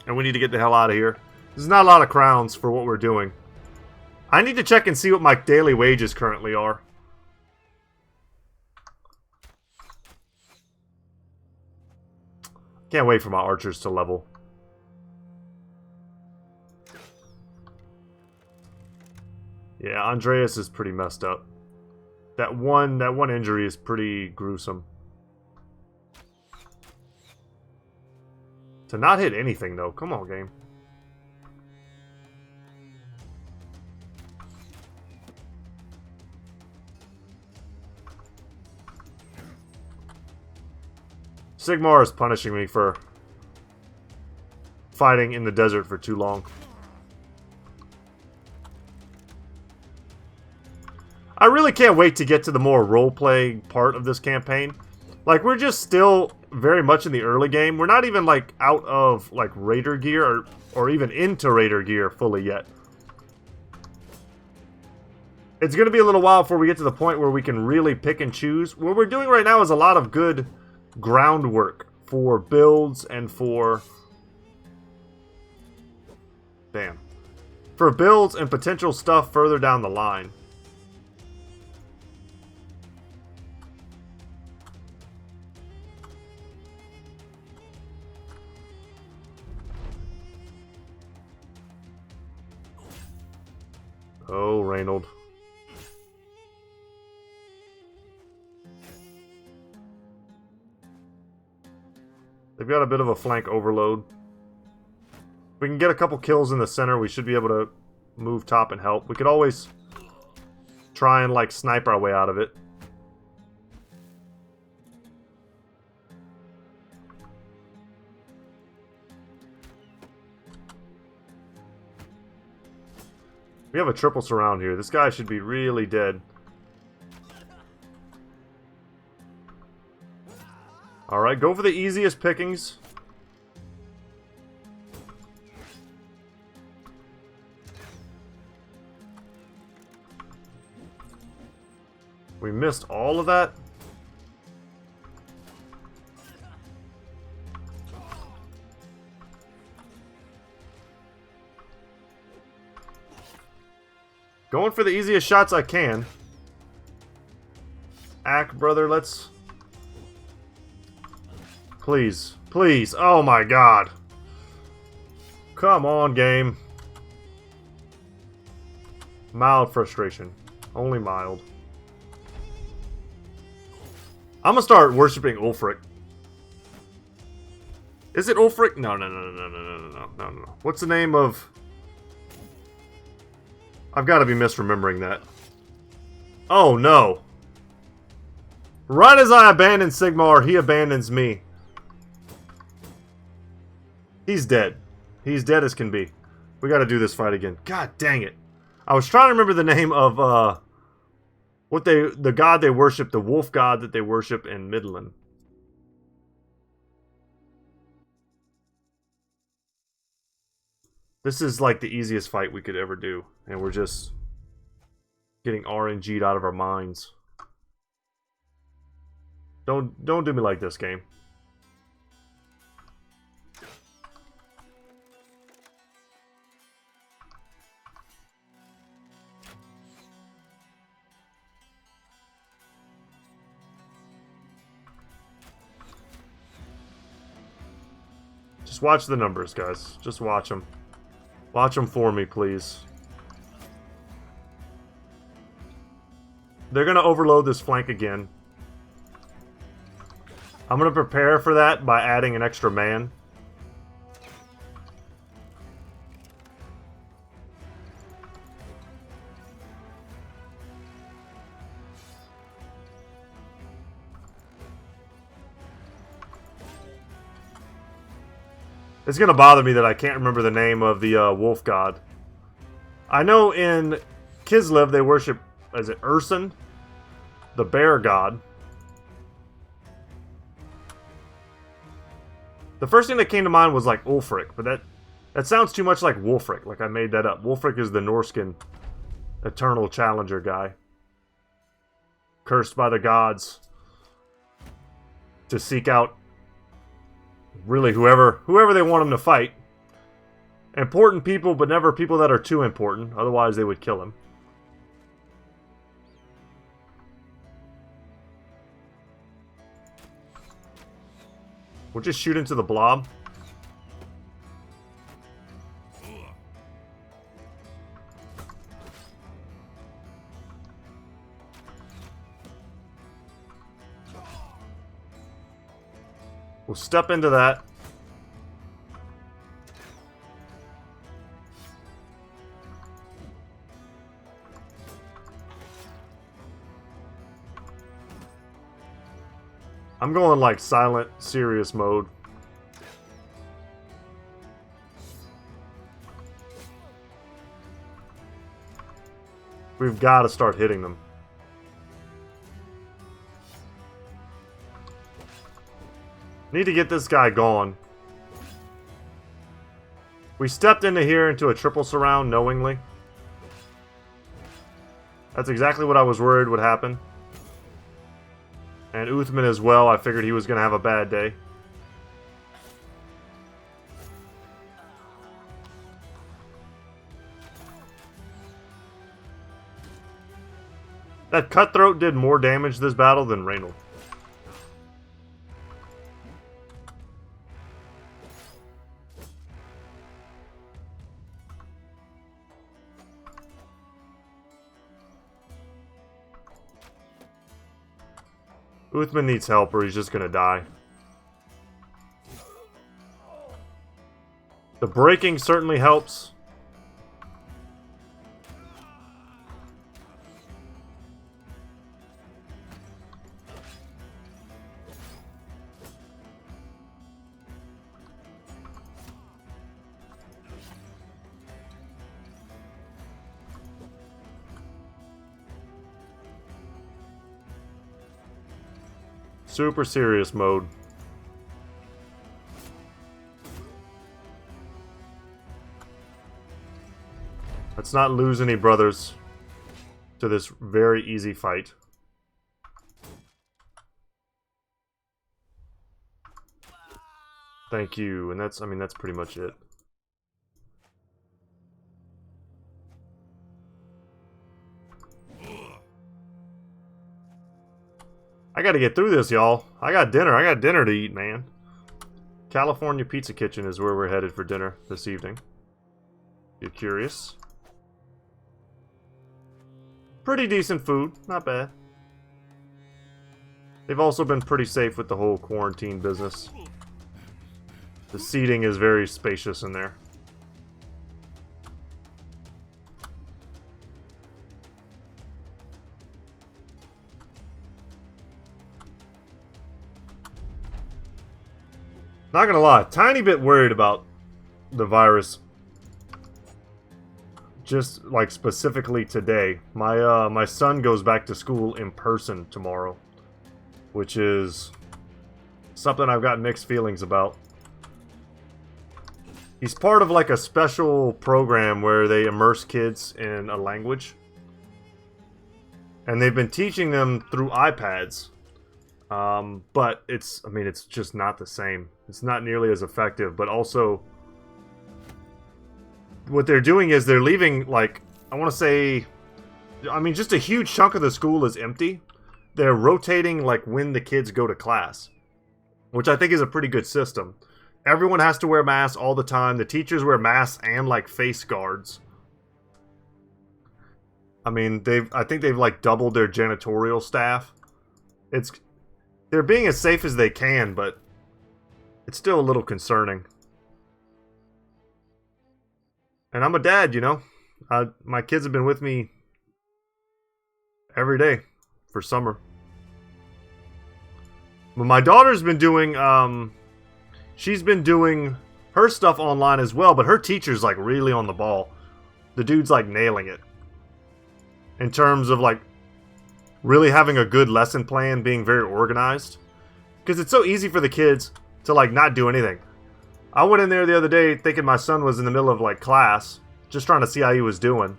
And we need to get the hell out of here. There's not a lot of crowns for what we're doing. I need to check and see what my daily wages currently are. Can't wait for my archers to level. Yeah, Andreas is pretty messed up. That one injury is pretty gruesome. To not hit anything though, come on game. Sigmar is punishing me for fighting in the desert for too long. I really can't wait to get to the more role-play part of this campaign. Like, we're just still very much in the early game. We're not even, like, out of, like, Raider gear or even into Raider gear fully yet. It's going to be a little while before we get to the point where we can really pick and choose. What we're doing right now is a lot of good groundwork for builds and for... Damn. For builds and potential stuff further down the line. Oh, Reynold. They've got a bit of a flank overload. If we can get a couple kills in the center, we should be able to move top and help. We could always try and, like, snipe our way out of it. We have a triple surround here. This guy should be really dead. Alright, go for the easiest pickings. We missed all of that. Going for the easiest shots I can. Ack, brother, let's... Please. Please. Oh my god. Come on, game. Mild frustration. Only mild. I'm gonna start worshipping Ulfric. Is it Ulfric? No. What's the name of... I've got to be misremembering that. Oh, no. Right as I abandon Sigmar, he abandons me. He's dead. He's dead as can be. We gotta do this fight again. God dang it. I was trying to remember the name of, the god they worship, the wolf god that they worship in Midland. This is like the easiest fight we could ever do, and we're just getting RNG'd out of our minds. Don't do me like this, game. Just watch the numbers, guys. Just watch them. Watch them for me, please. They're going to overload this flank again. I'm going to prepare for that by adding an extra man. It's going to bother me that I can't remember the name of the wolf god. I know in Kislev they worship, is it Urson? The bear god. The first thing that came to mind was like Ulfric, but that sounds too much like Wulfric, like I made that up. Wulfric is the Norskin eternal challenger guy. Cursed by the gods to seek out really whoever they want him to fight. Important people, but never people that are too important, otherwise they would kill him. We'll just shoot into the blob. We'll step into that. I'm going like silent, serious mode. We've got to start hitting them. Need to get this guy gone. We stepped into here into a triple surround knowingly. That's exactly what I was worried would happen. And Uthman as well, I figured he was going to have a bad day. That Cutthroat did more damage this battle than Reynold. Uthman needs help or he's just gonna die. The braking certainly helps. Super serious mode. Let's not lose any brothers to this very easy fight. Thank you, and that's, I mean, that's pretty much it. I gotta get through this, y'all. I got dinner to eat, man. California Pizza Kitchen is where we're headed for dinner this evening. You're curious? Pretty decent food, not bad. They've also been pretty safe with the whole quarantine business. The seating is very spacious in there. Not gonna lie, tiny bit worried about the virus. Just like specifically today, my son goes back to school in person tomorrow, which is something I've got mixed feelings about. He's part of like a special program where they immerse kids in a language, and they've been teaching them through iPads. But it's, I mean, it's just not the same. It's not nearly as effective, but also what they're doing is they're leaving, like, I want to say, I mean, just a huge chunk of the school is empty. They're rotating, like, when the kids go to class, which I think is a pretty good system. Everyone has to wear masks all the time. The teachers wear masks and, like, face guards. I mean, I think they've, like, doubled their janitorial staff. They're being as safe as they can, but it's still a little concerning. And I'm a dad, you know. My kids have been with me every day for summer. But my daughter's been doing, she's been doing her stuff online as well, but her teacher's like really on the ball. The dude's like nailing it. In terms of like really having a good lesson plan, being very organized. Because it's so easy for the kids to like not do anything. I went in there the other day thinking my son was in the middle of like class, just trying to see how he was doing.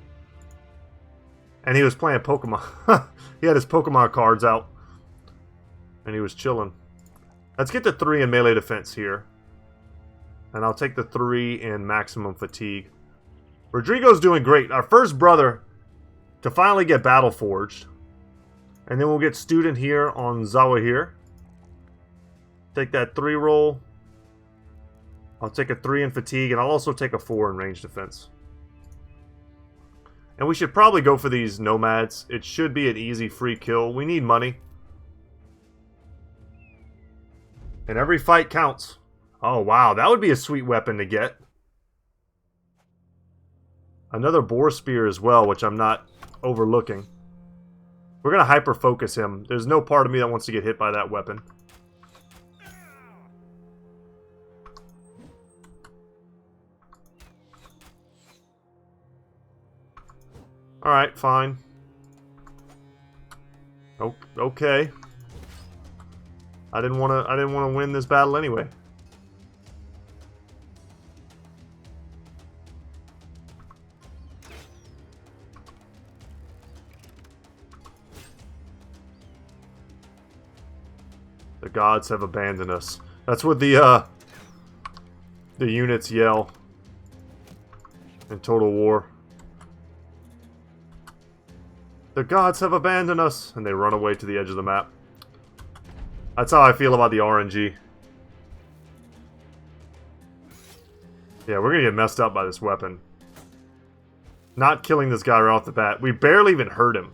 And he was playing Pokemon. He had his Pokemon cards out. And he was chilling. Let's get the 3 in melee defense here. And I'll take the 3 in maximum fatigue. Rodrigo's doing great. Our first brother to finally get battle forged. And then we'll get student here on Zawahir. Take that 3 roll. I'll take a 3 in fatigue, and I'll also take a 4 in range defense. And we should probably go for these nomads. It should be an easy free kill. We need money. And every fight counts. Oh, wow. That would be a sweet weapon to get. Another boar spear as well, which I'm not overlooking. We're going to hyper-focus him. There's no part of me that wants to get hit by that weapon. Alright, fine. Okay. I didn't want to win this battle anyway. The gods have abandoned us. That's what the units yell in Total War. The gods have abandoned us, and they run away to the edge of the map. That's how I feel about the RNG. Yeah, we're gonna get messed up by this weapon. Not killing this guy right off the bat. We barely even hurt him.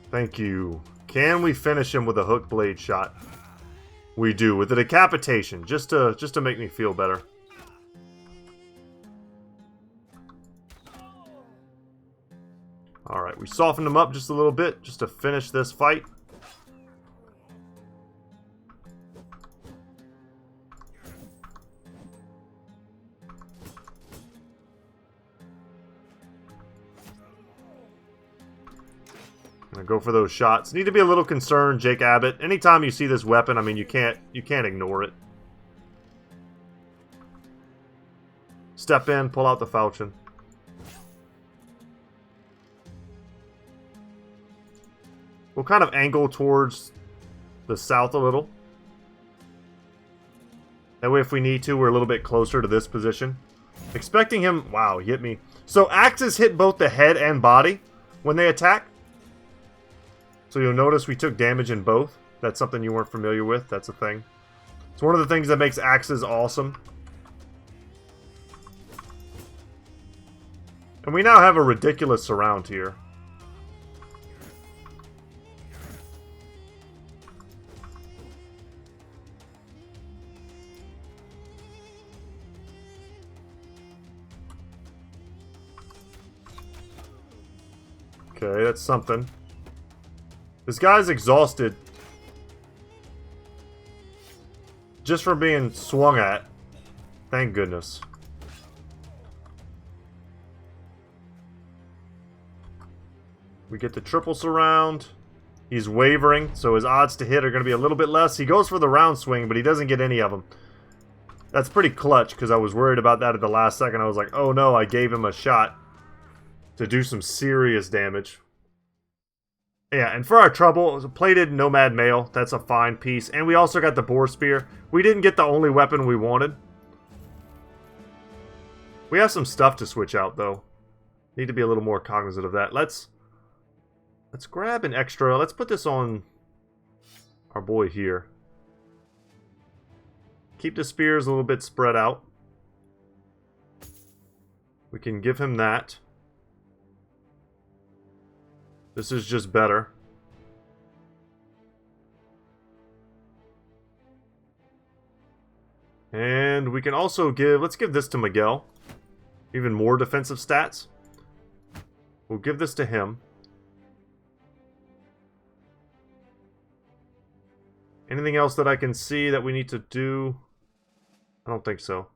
Thank you. Can we finish him with a hook blade shot? We do, with a decapitation, just to make me feel better. Alright, we softened him up just a little bit, just to finish this fight. Gonna go for those shots. Need to be a little concerned, Jake Abbott. Anytime you see this weapon, I mean, you can't ignore it. Step in, pull out the falchion. We'll kind of angle towards the south a little. That way, if we need to, we're a little bit closer to this position. Expecting him... Wow, he hit me. So, axes hit both the head and body when they attack. So you'll notice we took damage in both. That's something you weren't familiar with. That's a thing. It's one of the things that makes axes awesome. And we now have a ridiculous surround here. Okay, that's something. This guy's exhausted. Just from being swung at. Thank goodness. We get the triple surround. He's wavering, so his odds to hit are going to be a little bit less. He goes for the round swing, but he doesn't get any of them. That's pretty clutch, because I was worried about that at the last second. I was like, oh no, I gave him a shot to do some serious damage. Yeah, and for our trouble, it was a plated Nomad Mail. That's a fine piece. And we also got the Boar Spear. We didn't get the only weapon we wanted. We have some stuff to switch out, though. Need to be a little more cognizant of that. Let's grab an extra. Let's put this on our boy here. Keep the spears a little bit spread out. We can give him that. This is just better. And we can also give... Let's give this to Miguel. Even more defensive stats. We'll give this to him. Anything else that I can see that we need to do? I don't think so.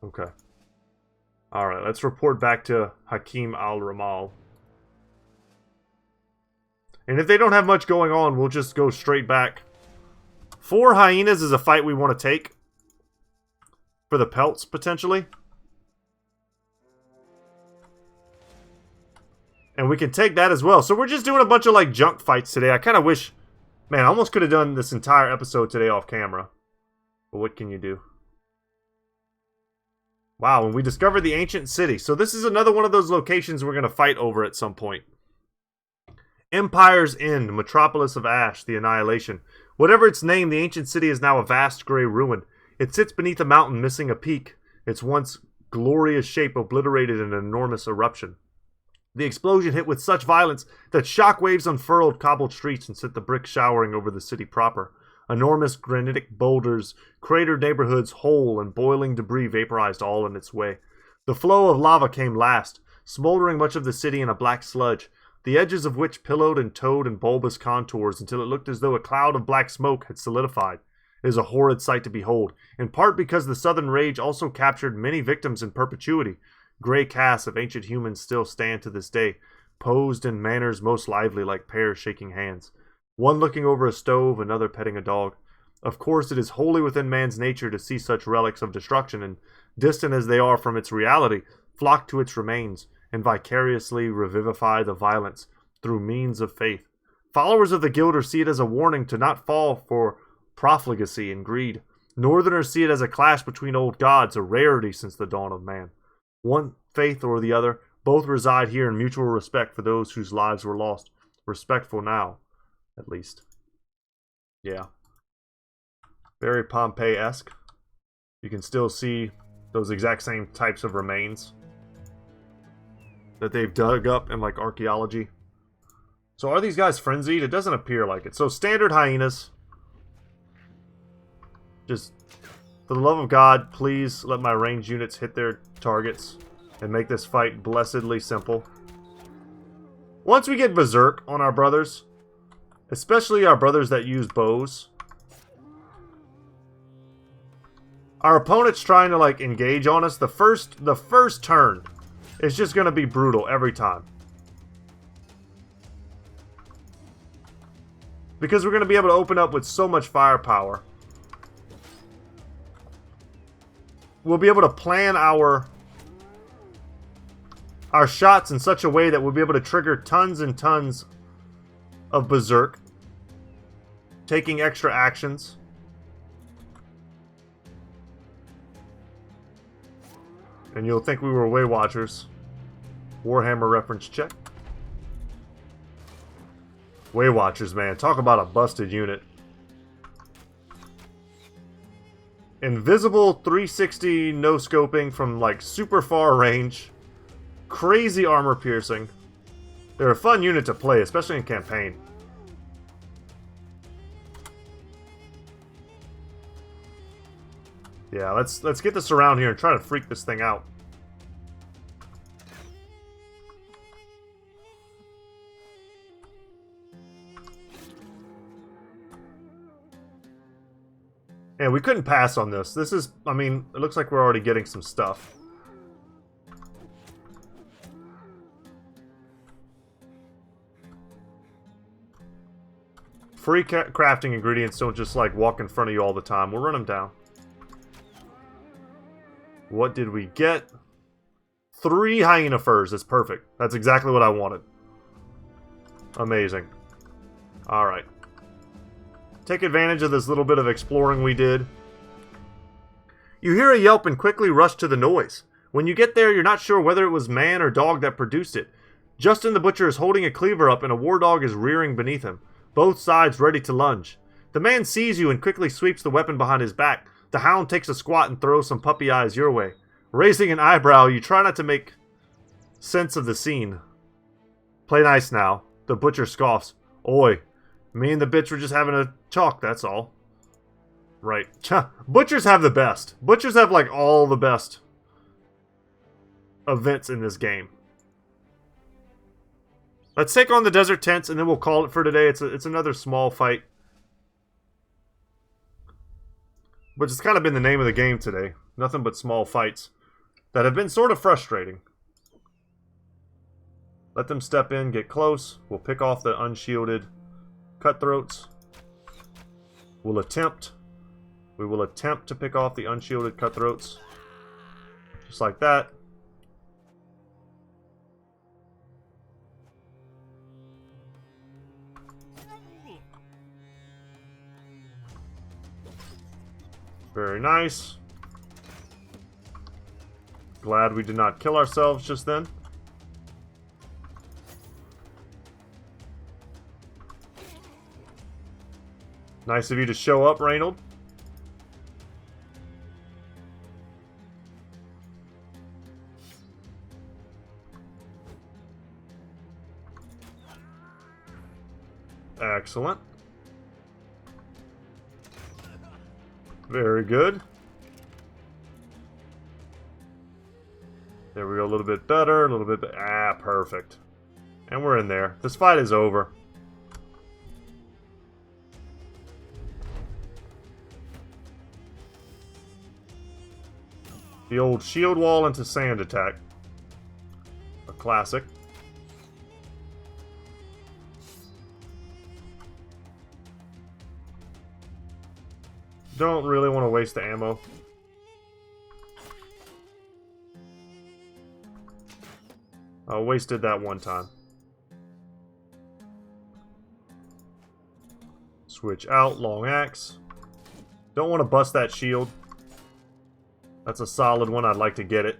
Okay. Alright, let's report back to Hakim Al-Ramal. And if they don't have much going on, we'll just go straight back. 4 hyenas is a fight we want to take. For the pelts, potentially. And we can take that as well. So we're just doing a bunch of, like, junk fights today. I kind of wish... Man, I almost could have done this entire episode today off camera. But what can you do? Wow, and we discovered the ancient city. So this is another one of those locations we're going to fight over at some point. Empire's End, Metropolis of Ash, the Annihilation. Whatever its name, the ancient city is now a vast gray ruin. It sits beneath a mountain missing a peak. Its once glorious shape obliterated in an enormous eruption. The explosion hit with such violence that shockwaves unfurled cobbled streets and sent the bricks showering over the city proper. Enormous granitic boulders cratered neighborhoods whole, and boiling debris vaporized all in its way. The flow of lava came last, smoldering much of the city in a black sludge, the edges of which pillowed and toed in bulbous contours until it looked as though a cloud of black smoke had solidified. It is a horrid sight to behold, in part because the southern rage also captured many victims in perpetuity. Gray casts of ancient humans still stand to this day, posed in manners most lively like pairs shaking hands. One looking over a stove, another petting a dog. Of course, it is wholly within man's nature to see such relics of destruction, and, distant as they are from its reality, flock to its remains, and vicariously revivify the violence through means of faith. Followers of the Guilder see it as a warning to not fall for profligacy and greed. Northerners see it as a clash between old gods, a rarity since the dawn of man. One faith or the other, both reside here in mutual respect for those whose lives were lost. Respectful now, at least. Yeah. Very Pompeii-esque. You can still see those exact same types of remains that they've dug up in, like, archaeology. So are these guys frenzied? It doesn't appear like it. So standard hyenas. Just, for the love of God, please let my ranged units hit their targets and make this fight blessedly simple. Once we get Berserk on our brothers, especially our brothers that use bows, our opponent's trying to, like, engage on us. The first turn is just going to be brutal every time. Because we're going to be able to open up with so much firepower. We'll be able to plan our shots in such a way that we'll be able to trigger tons and tons of Berserk, taking extra actions. And you'll think we were Way Watchers. Warhammer reference check. Way Watchers, man. Talk about a busted unit. Invisible 360 no-scoping from, like, super far range. Crazy armor piercing. They're a fun unit to play, especially in campaign. Yeah, let's get this around here and try to freak this thing out. And we couldn't pass on this. This is, I mean, it looks like we're already getting some stuff. Free crafting ingredients don't just, like, walk in front of you all the time. We'll run them down. What did we get? 3 hyena furs. That's perfect. That's exactly what I wanted. Amazing. Alright. Take advantage of this little bit of exploring we did. You hear a yelp and quickly rush to the noise. When you get there, you're not sure whether it was man or dog that produced it. Justin the Butcher is holding a cleaver up and a war dog is rearing beneath him, both sides ready to lunge. The man sees you and quickly sweeps the weapon behind his back. The hound takes a squat and throws some puppy eyes your way. Raising an eyebrow, you try not to make sense of the scene. Play nice now. The butcher scoffs. Oi, me and the bitch were just having a talk, that's all. Right. Butchers have the best. Butchers have, like, all the best events in this game. Let's take on the desert tents, and then we'll call it for today. It's another small fight. Which has kind of been the name of the game today. Nothing but small fights that have been sort of frustrating. Let them step in, get close. We'll pick off the unshielded cutthroats. We will attempt to pick off the unshielded cutthroats. Just like that. Very nice. Glad we did not kill ourselves just then. Nice of you to show up, Reynold. Excellent. Very good. There we go, a little bit better, a little bit perfect. And we're in there. This fight is over. The old shield wall into sand attack. A classic. Don't really want to waste the ammo. I wasted that one time. Switch out, long axe. Don't want to bust that shield. That's a solid one, I'd like to get it.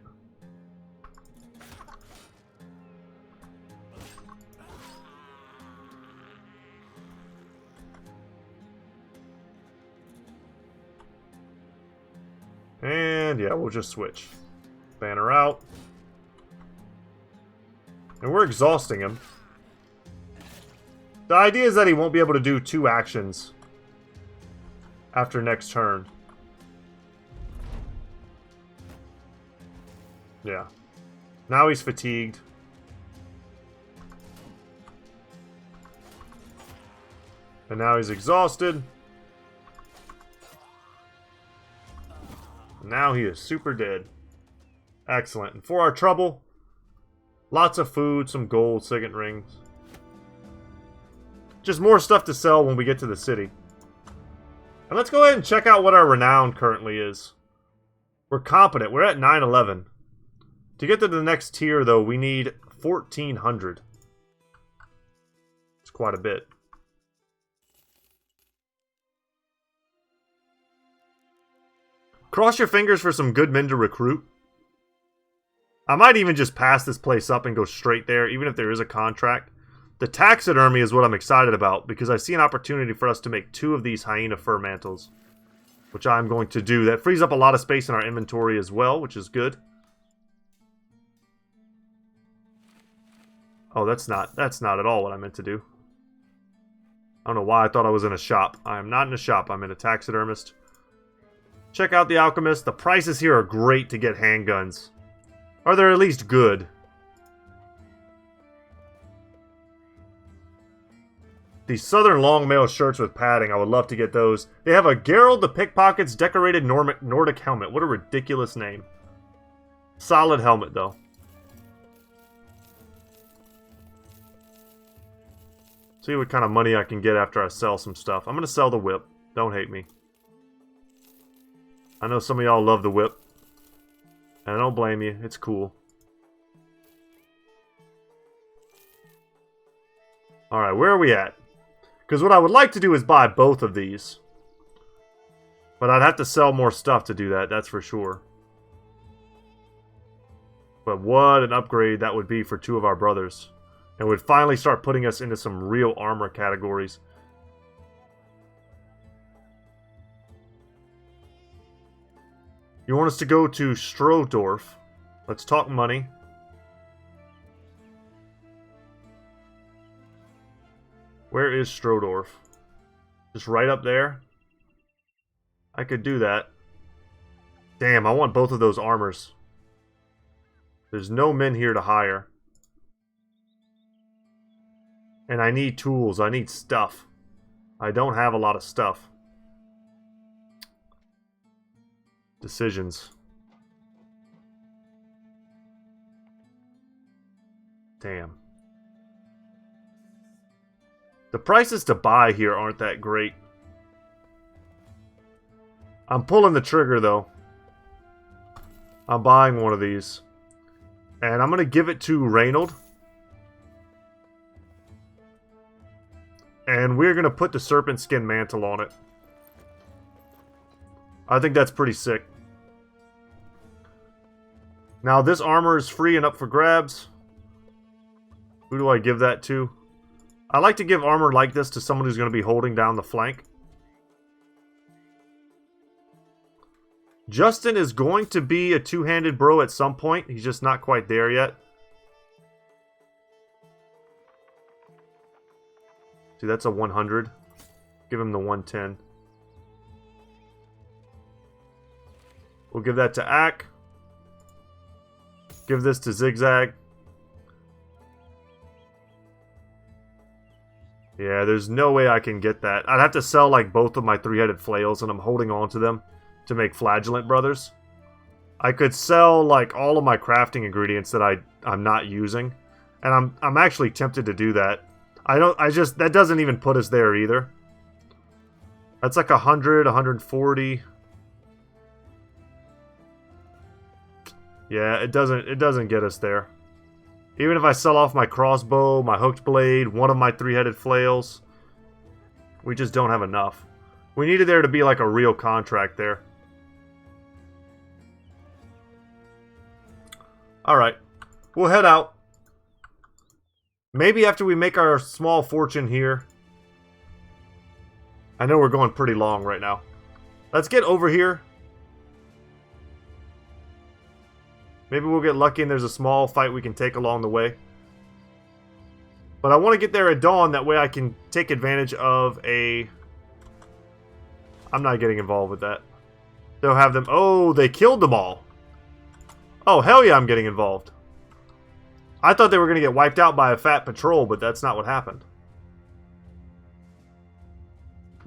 And yeah, we'll just switch. Banner out. And we're exhausting him. The idea is that he won't be able to do 2 actions after next turn. Yeah. Now he's fatigued. And now he's exhausted. Now he is super dead. Excellent. And for our trouble, lots of food, some gold, signet rings. Just more stuff to sell when we get to the city. And let's go ahead and check out what our renown currently is. We're competent. We're at 911. To get to the next tier, though, we need 1,400. It's quite a bit. Cross your fingers for some good men to recruit. I might even just pass this place up and go straight there, even if there is a contract. The taxidermy is what I'm excited about, because I see an opportunity for us to make 2 of these hyena fur mantles. Which I'm going to do. That frees up a lot of space in our inventory as well, which is good. Oh, that's not at all what I meant to do. I don't know why I thought I was in a shop. I am not in a shop, I'm in a taxidermist. Check out the Alchemist. The prices here are great to get handguns. Or they're at least good. These Southern long mail shirts with padding, I would love to get those. They have a Gerald the Pickpocket's decorated Nordic helmet. What a ridiculous name. Solid helmet, though. See what kind of money I can get after I sell some stuff. I'm going to sell the whip. Don't hate me. I know some of y'all love the whip. And I don't blame you. It's cool. Alright, where are we at? Because what I would like to do is buy both of these. But I'd have to sell more stuff to do that, that's for sure. But what an upgrade that would be for two of our brothers. And would finally start putting us into some real armor categories. You want us to go to Strodorf. Let's talk money. Where is Strodorf? Just right up there? I could do that. Damn, I want both of those armors. There's no men here to hire. And I need tools. I need stuff. I don't have a lot of stuff. Decisions. Damn. The prices to buy here aren't that great. I'm pulling the trigger, though. I'm buying one of these. And I'm going to give it to Reynold. And we're going to put the serpent skin mantle on it. I think that's pretty sick. Now, this armor is free and up for grabs. Who do I give that to? I like to give armor like this to someone who's going to be holding down the flank. Justin is going to be a two-handed bro at some point. He's just not quite there yet. See, that's a 100. Give him the 110. We'll give that to Ack. Give this to Zigzag. Yeah, there's no way I can get that. I'd have to sell like both of my three-headed flails, and I'm holding on to them to make Flagellant Brothers. I could sell like all of my crafting ingredients that I'm not using, and I'm actually tempted to do that. That doesn't even put us there either. That's like 100, 140. Yeah, it doesn't get us there. Even if I sell off my crossbow, my hooked blade, one of my three-headed flails, we just don't have enough. We needed there to be like a real contract there. Alright, we'll head out. Maybe after we make our small fortune here. I know we're going pretty long right now. Let's get over here. Maybe we'll get lucky and there's a small fight we can take along the way. But I want to get there at dawn, that way I can take advantage of a... I'm not getting involved with that. They'll have them... Oh, they killed them all. Oh, hell yeah, I'm getting involved. I thought they were going to get wiped out by a fat patrol, but that's not what happened.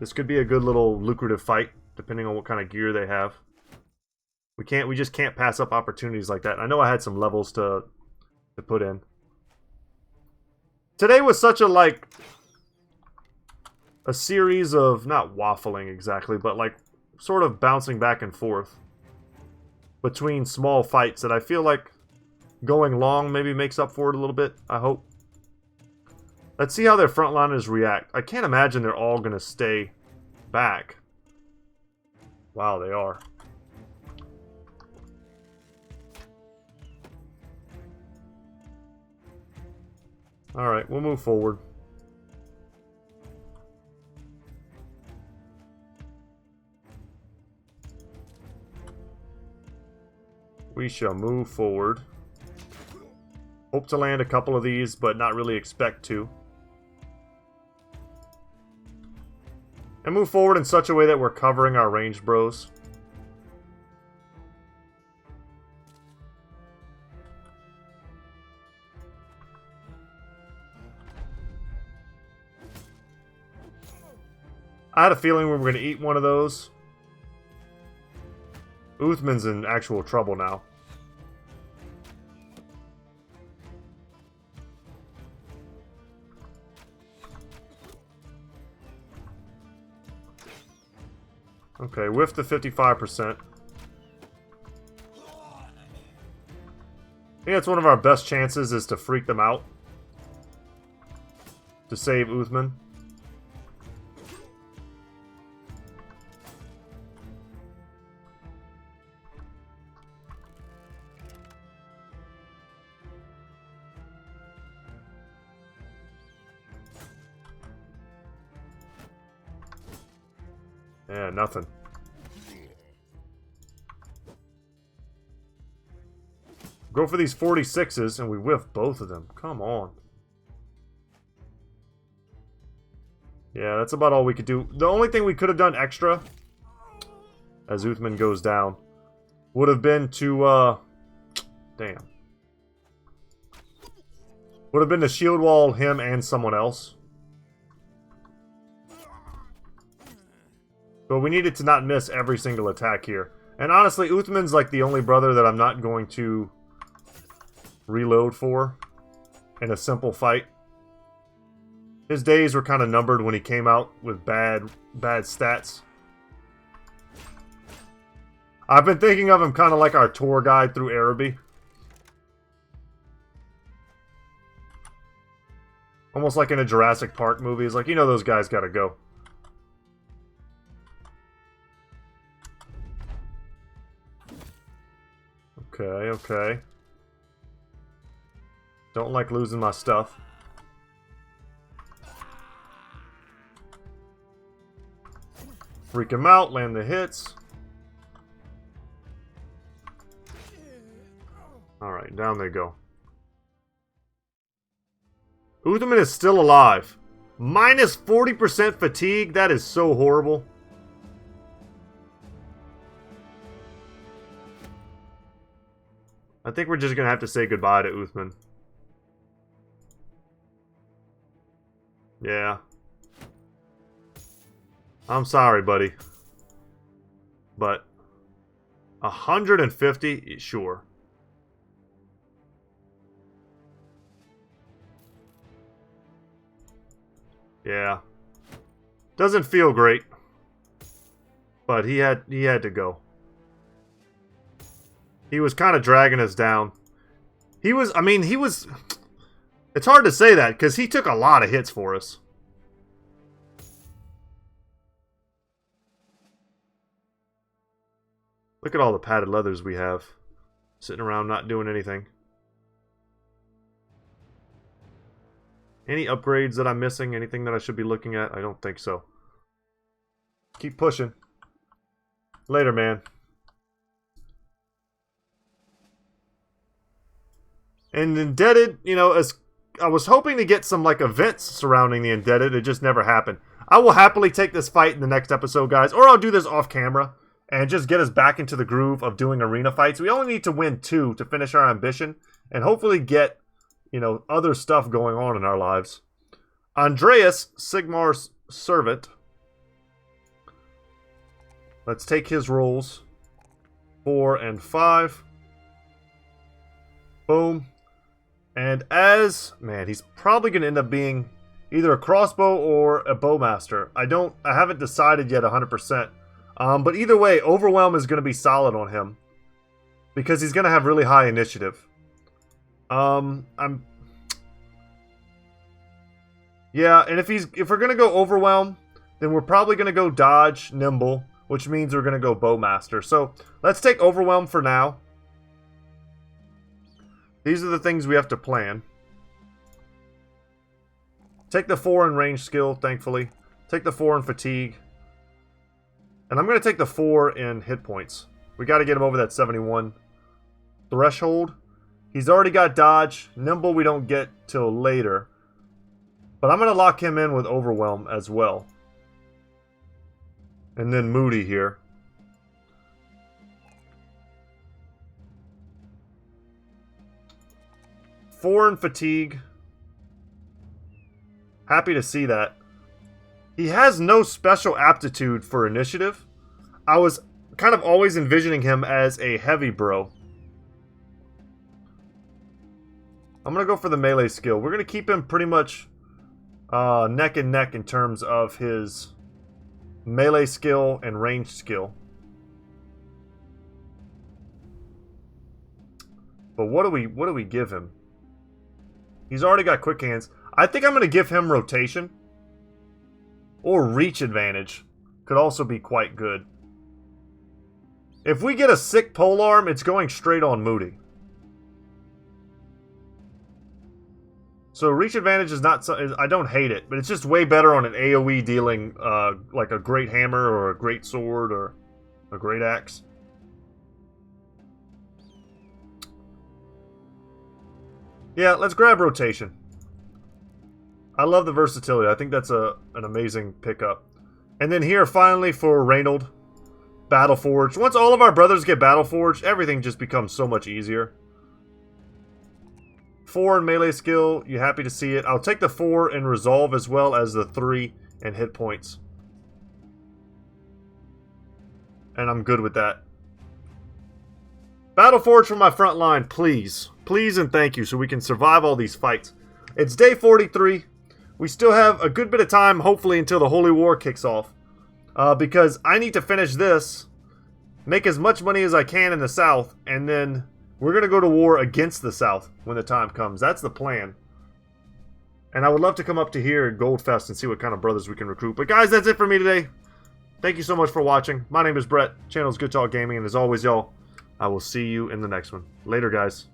This could be a good little lucrative fight, depending on what kind of gear they have. We just can't pass up opportunities like that. I know I had some levels to put in. Today was such a series of, not waffling exactly, but like sort of bouncing back and forth between small fights that I feel like going long maybe makes up for it a little bit, I hope. Let's see how their frontliners react. I can't imagine they're all going to stay back. Wow, they are. Alright, we'll move forward. We shall move forward. Hope to land a couple of these, but not really expect to. And move forward in such a way that we're covering our ranged bros. I had a feeling we were going to eat one of those. Uthman's in actual trouble now. Okay, whiff the 55%. I think that's one of our best chances is to freak them out. To save Uthman. Yeah, nothing. Go for these 46s and we whiff both of them. Come on. Yeah, that's about all we could do. The only thing we could have done extra, as Uthman goes down, would have been to, damn. Would have been to shield wall him and someone else. But we needed to not miss every single attack here. And honestly, Uthman's like the only brother that I'm not going to reload for in a simple fight. His days were kind of numbered when he came out with bad stats. I've been thinking of him kind of like our tour guide through Araby. Almost like in a Jurassic Park movie. It's like, you know, those guys gotta go. Okay, okay. Don't like losing my stuff. Freak him out, land the hits. Alright, down they go. Uthman is still alive. Minus 40% fatigue? That is so horrible. I think we're just going to have to say goodbye to Uthman. Yeah. I'm sorry, buddy. But 150? Sure. Yeah. Doesn't feel great. But he had to go. He was kind of dragging us down. He was, I mean, he was... It's hard to say that, because he took a lot of hits for us. Look at all the padded leathers we have. Sitting around not doing anything. Any upgrades that I'm missing? Anything that I should be looking at? I don't think so. Keep pushing. Later, man. And Indebted, you know, as I was hoping to get some, like, events surrounding the Indebted. It just never happened. I will happily take this fight in the next episode, guys. Or I'll do this off camera. And just get us back into the groove of doing arena fights. We only need to win 2 to finish our ambition. And hopefully get, you know, other stuff going on in our lives. Andreas, Sigmar's servant. Let's take his rolls. 4 and 5. Boom. And as... Man, he's probably going to end up being either a crossbow or a bowmaster. I haven't decided yet 100%. But either way, Overwhelm is going to be solid on him. Because he's going to have really high initiative. Yeah, and if we're going to go Overwhelm, then we're probably going to go Dodge, Nimble, which means we're going to go Bowmaster. So, let's take Overwhelm for now. These are the things we have to plan. Take the 4 in range skill, thankfully. Take the 4 in fatigue. And I'm going to take the 4 in hit points. We got to get him over that 71 threshold. He's already got dodge. Nimble we don't get till later. But I'm going to lock him in with Overwhelm as well. And then Moody here. Four in fatigue. Happy to see that. He has no special aptitude for initiative. I was kind of always envisioning him as a heavy bro. I'm going to go for the melee skill. We're going to keep him pretty much neck and neck in terms of his melee skill and ranged skill. But what do we give him? He's already got quick hands. I think I'm going to give him rotation. Or reach advantage. Could also be quite good. If we get a sick polearm, it's going straight on Moody. So reach advantage is not... I don't hate it, but it's just way better on an AoE dealing like a great hammer or a great sword or a great axe. Yeah, let's grab rotation. I love the versatility. I think that's an amazing pickup. And then here, finally, for Reynold, Battleforged. Once all of our brothers get Battleforged, everything just becomes so much easier. 4 in melee skill, you happy to see it. I'll take the 4 in resolve as well as the 3 in hit points. And I'm good with that. Battleforged for my front line, please. Please and thank you, so we can survive all these fights. It's day 43. We still have a good bit of time, hopefully, until the Holy War kicks off. Because I need to finish this, make as much money as I can in the South, and then we're going to go to war against the South when the time comes. That's the plan. And I would love to come up to here at Goldfest and see what kind of brothers we can recruit. But guys, that's it for me today. Thank you so much for watching. My name is Brett. Channel is Goodtalk Gaming. And as always, y'all, I will see you in the next one. Later, guys.